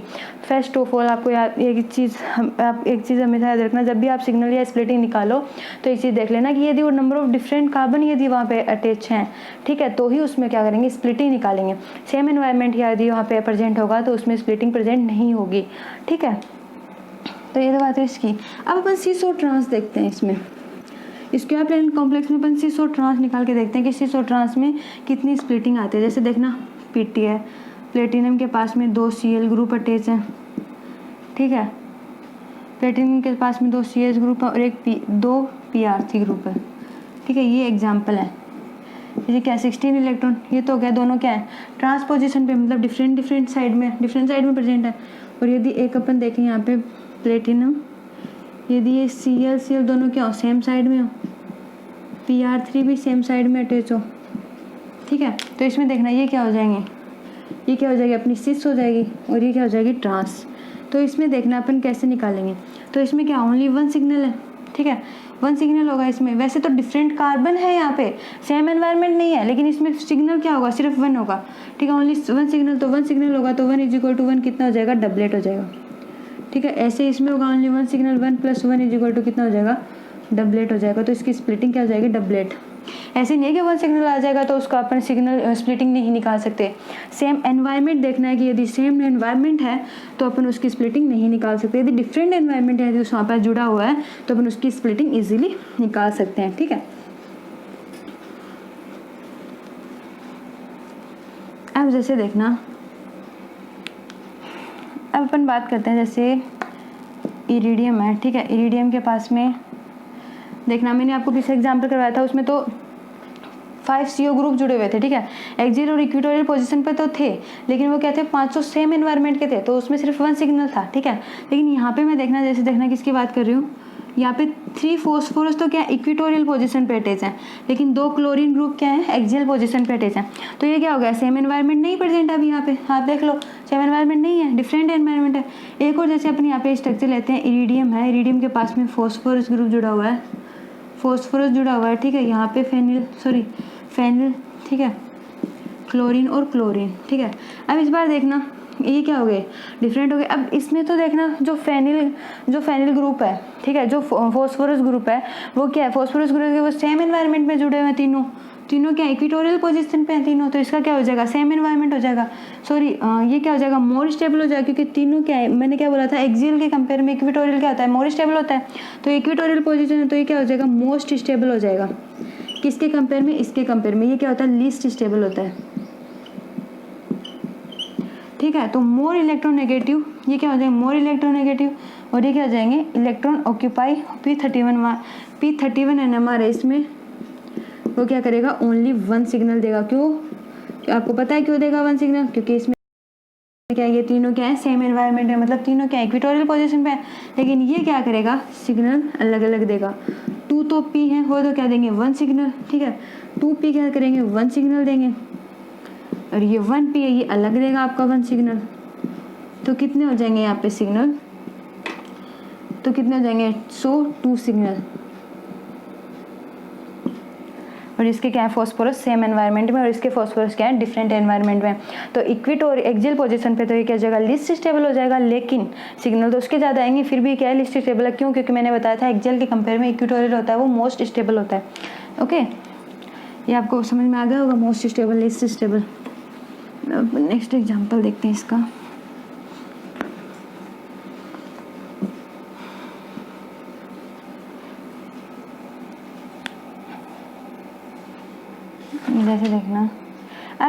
फर्स्ट ऑफ ऑल आपको एक चीज़ हमेशा याद रखना, जब भी आप सिग्नल या स्प्लिटिंग निकालो तो एक चीज़ देख लेना कि यदि वो नंबर ऑफ डिफरेंट कार्बन यदि वहाँ पे अटैच हैं, ठीक है, तो ही उसमें क्या करेंगे स्प्लिटिंग निकालेंगे। सेम एनवायरनमेंट यदि वहाँ पे प्रेजेंट होगा तो उसमें स्प्लिटिंग प्रेजेंट नहीं होगी, ठीक है। तो ये तो बात है इसकी। अब अपन सीसो ट्रांस देखते हैं, इसमें स्क्वायर प्लेन कॉम्प्लेक्स में अपन सीसो ट्रांस निकाल के देखते हैं कि सीसो ट्रांस में कितनी स्प्लिटिंग आती है। जैसे देखना PT है, प्लेटिनम के पास में 2 Cl ग्रुप अटैच हैं, ठीक है, प्लेटिनम के पास में 2 CH ग्रुप है और 2 PRC ग्रुप है, ठीक है। ये एग्जाम्पल है, ये क्या 16 इलेक्ट्रॉन, ये तो क्या दोनों क्या है ट्रांसपोजिशन पे, मतलब डिफरेंट साइड में प्रेजेंट है। और यदि एक अपन देखें यहाँ पे प्लेटिनम, यदि ये Cl दोनों क्या हो सेम साइड में हो, PR3 भी सेम साइड में अटैच हो, ठीक है, तो इसमें देखना ये क्या हो जाएंगे, ये क्या हो जाएगी अपनी सिस हो जाएगी और ये क्या हो जाएगी ट्रांस। तो इसमें देखना अपन कैसे निकालेंगे, तो इसमें क्या ओनली 1 सिग्नल है, ठीक है, 1 सिग्नल होगा इसमें। वैसे तो डिफरेंट कार्बन है यहाँ पे, सेम एनवायरनमेंट नहीं है, लेकिन इसमें सिग्नल क्या होगा सिर्फ 1 होगा, ठीक है, ओनली 1 सिग्नल। तो 1 सिग्नल होगा तो 1 = 1 कितना हो जाएगा डबलेट हो जाएगा, ठीक है। ऐसे इसमें होगा ओनली 1 सिग्नल, 1 + 1 = कितना हो जाएगा डबलेट हो जाएगा। तो इसकी स्प्लिटिंग क्या हो जाएगी डबलेट। ऐसे नहीं है कि 1 सिग्नल आ जाएगा तो उसका अपन सिग्नल स्प्लिटिंग नहीं निकाल सकते। सेम एनवायरनमेंट देखना है कि यदि सेम एनवायरनमेंट है तो अपन उसकी स्प्लिटिंग नहीं निकाल सकते। यदि डिफरेंट एनवायरनमेंट है, यदि उस वहाँ पर जुड़ा हुआ है तो अपन उसकी स्प्लिटिंग ईजिली निकाल सकते हैं, ठीक है। अब जैसे देखना, अब अपन बात करते हैं जैसे इरिडियम है, ठीक है, इरिडियम के पास में देखना मैंने आपको किसी एग्जाम्पल करवाया था, उसमें तो 5 CO ग्रुप जुड़े हुए थे, ठीक है, एक्सियल और इक्वेटोरियल पोजीशन पे तो थे, लेकिन वो क्या थे 500 सेम एनवायरनमेंट के थे, तो उसमें सिर्फ 1 सिग्नल था, ठीक है। लेकिन यहाँ पे मैं देखना, जैसे देखना किसकी बात कर रही हूँ, यहाँ पे 3 फॉस्फोरस तो क्या इक्वेटोरियल पोजीशन पे अटैच हैं, लेकिन 2 क्लोरीन ग्रुप क्या है एक्सियल पोजीशन पे अटैच हैं। तो ये क्या हो गया सेम एनवायरनमेंट नहीं प्रेजेंट है अभी यहाँ पे, आप देख लो सेम एनवायरनमेंट नहीं है, डिफरेंट एनवायरनमेंट है। एक और जैसे अपन यहाँ पे स्ट्रक्चर लेते हैं, इरिडियम है, इरिडियम के पास में फॉस्फोरस ग्रुप जुड़ा हुआ है, ठीक है, यहाँ पे फेनिल, ठीक है, क्लोरीन और क्लोरीन, ठीक है। अब इस बार देखना ये क्या हो गए, डिफरेंट हो गए। अब इसमें तो देखना जो फेनिल ग्रुप है, ठीक है, जो फॉस्फोरस ग्रुप है वो क्या है, फॉस्फोरस ग्रुप है वो सेम एनवायरनमेंट में जुड़े हुए हैं, तीनों क्या इक्वेटोरियल पोजीशन पे हैं तीनों, तो इसका क्या हो जाएगा, सेम एनवायरनमेंट हो जाएगा। सॉरी ये क्या हो जाएगा, मोर स्टेबल हो जाएगा, क्योंकि तीनों क्या है, मैंने क्या बोला था, एक्सियल के कंपेयर में इक्वेटोरियल क्या होता है, मोर स्टेबल होता है। तो इक्वेटोरियल पोजीशन है तो ये क्या हो जाएगा, मोस्ट स्टेबल हो जाएगा। किसके कंपेयर में, इसके कंपेयर में। ये क्या होता है, लीस्ट स्टेबल होता है, ठीक है। तो मोर इलेक्ट्रोनेगेटिव, ये क्या हो जाएगा, मोर इलेक्ट्रोनेगेटिव, और ये क्या हो जाएंगे, इलेक्ट्रॉन ऑक्यूपाई P31 NMR है इसमें, वो क्या करेगा, ओनली 1 सिग्नल देगा। क्यों, आपको पता है क्यों देगा 1 सिग्नल, क्योंकि इसमें क्या है, ये तीनों क्या है, सेम एनवायरनमेंट है, मतलब तीनों क्या इक्वेटोरियल पोजीशन पे है, लेकिन ये क्या करेगा, सिग्नल अलग अलग देगा। 2 तो P है, वो तो क्या देंगे, 1 सिग्नल, ठीक है। 2P क्या करेंगे, 1 सिग्नल देंगे, और ये 1P है, ये अलग देगा आपका 1 सिग्नल। तो कितने हो जाएंगे यहाँ पे सिग्नल, तो कितने हो जाएंगे, 2 सिग्नल। और इसके क्या है, फॉस्फोरस सेम एनवायरनमेंट में, और इसके फॉस्फोरस क्या है, डिफरेंट एनवायरनमेंट में। तो इक्वेटोरियल एक्सियल पोजीशन पे तो ये क्या हो जाएगा, लिस्ट स्टेबल हो जाएगा, लेकिन सिग्नल तो उसके ज़्यादा आएंगे, फिर भी क्या है, लिस्ट स्टेबल है। क्यों, क्योंकि मैंने बताया था एक्सियल के कंपेयर में इक्वेटोरियल होता है वो मोस्ट स्टेबल होता है। ओके, ये आपको समझ में आ गया होगा, मोस्ट स्टेबल, लिस्ट स्टेबल। अब नेक्स्ट एग्जाम्पल देखते हैं इसका।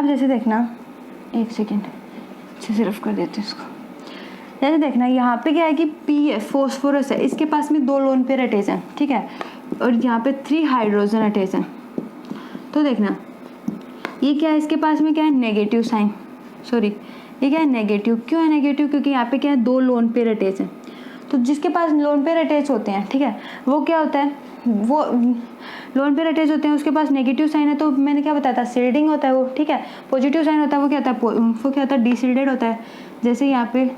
जैसे देखना एक सेकेंड अच्छे से रफ कर देते हैं इसको। जैसे देखना यहाँ पे क्या है कि P है, फॉस्फोरस है, इसके पास में 2 लोन पेयर अटैच हैं, ठीक है, और यहाँ पे 3 हाइड्रोजन अटैच हैं। तो देखना ये क्या है, इसके पास में क्या है, नेगेटिव साइन, सॉरी ये क्या है, नेगेटिव। क्यों है नेगेटिव, क्योंकि यहाँ पे क्या है, 2 लोन पेयर अटैच हैं। तो जिसके पास लोन पेयर अटैच होते हैं, ठीक है, वो क्या होता है, वो लोन पेयर अटैच होते हैं, उसके पास नेगेटिव साइन है, तो मैंने क्या बताया था, शील्डिंग होता है वो, ठीक है। पॉजिटिव साइन होता है वो क्या होता है, वो क्या होता है, डीशील्डेड होता है। जैसे यहाँ पे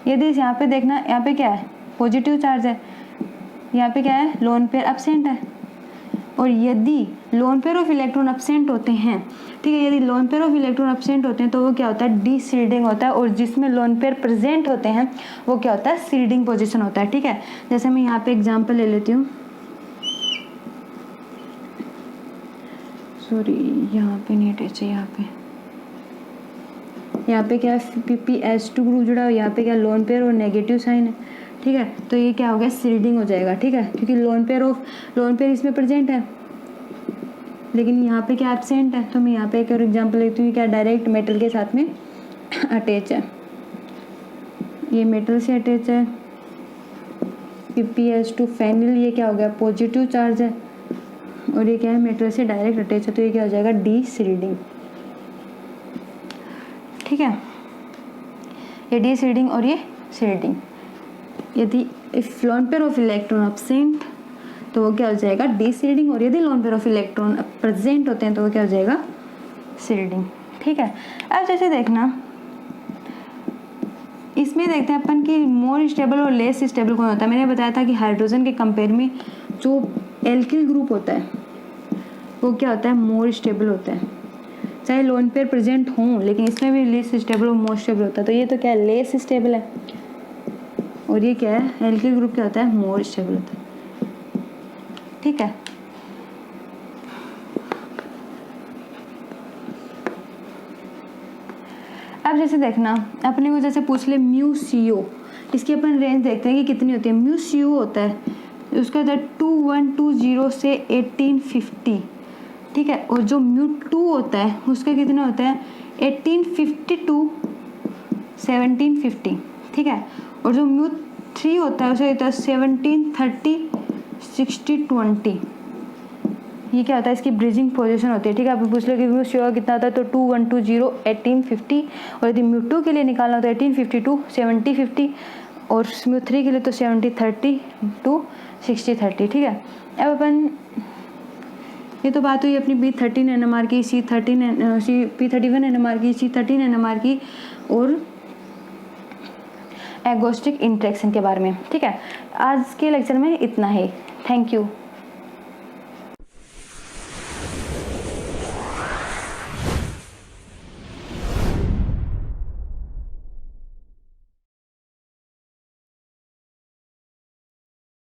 यदि यहाँ पे देखना, यहाँ पे क्या है, पॉजिटिव चार्ज है, यहाँ पे क्या है, लोन पेयर एब्सेंट है। और यदि lone pair of electron absent होते हैं, ठीक है, यदि lone pair of electron absent होते हैं तो वो क्या होता है, डीशील्डिंग होता है। और जिसमें लोन पेयर प्रेजेंट होते हैं वो क्या होता है, शील्डिंग पोजीशन होता है, ठीक है। जैसे मैं यहाँ पे एग्जांपल ले लेती हूँ, सॉरी यहाँ पे नहीं अटैच है, यहाँ पे क्या है, PP2 ग्रुप जुड़ा है, यहाँ पे क्या लोन पेयर और नेगेटिव साइन है, ठीक है। तो ये क्या हो गया, शील्डिंग हो जाएगा, ठीक है, क्योंकि लोन पेयर इसमें प्रेजेंट है, लेकिन यहाँ पे क्या एब्सेंट है। तो मैं यहाँ पे एक और एग्जांपल लेती हूँ, क्या डायरेक्ट मेटल के साथ में अटैच है, ये मेटल से अटैच है, PP2 फेनिल, ये क्या हो गया, पॉजिटिव चार्ज है, और ये क्या है, मेटल से डायरेक्ट अटैच है, तो ये क्या हो जाएगा, डीशील्डिंग, ठीक है। ये डीशील्डिंग और ये शील्डिंग। यदि if lone pair of electron absent तो वो क्या हो जाएगा, डीशील्डिंग, और यदि lone pair of electron present होते हैं तो वो क्या हो जाएगा, शील्डिंग, ठीक है। अब जैसे देखना इसमें देखते हैं अपन कि मोर स्टेबल और लेस स्टेबल कौन होता है। मैंने बताया था कि हाइड्रोजन के कंपेयर में जो एल्किल ग्रुप होता है वो क्या होता है, मोर स्टेबल होता है, चाहे लोन पेयर प्रेजेंट हों, लेकिन इसमें भी लेस स्टेबल और मोर स्टेबल होता है। तो ये तो क्या है, लेस स्टेबल है, और ये क्या है, एल्किल ग्रुप क्या होता है, मोर स्टेबल होता है, ठीक है। अब जैसे देखना अपने को जैसे पूछ ले μCO, इसकी अपन रेंज देखते हैं कि कितनी होती है। μCO होता है उसका होता है 2120 से 1850, ठीक है। और जो μ2 होता है उसका कितना होता है 1850 to 1750, ठीक है। और जो μ3 होता है उसका होता है 1730 6020। ये क्या होता है, इसकी ब्रिजिंग पोजीशन होती है, ठीक है। आप पूछ लो कि μCO कितना होता है, तो 2120 1850, और यदि μ2 के लिए निकालना होता है 1852 7050, और μ3 के लिए तो 7030 to 6030, ठीक है। अब अपन ये तो बात हुई अपनी B13 NMR की, P31 NMR की, C13 NMR की, और एगोस्टिक इंटरेक्शन के बारे में, ठीक है। आज के लेक्चर में इतना ही, थैंक यू।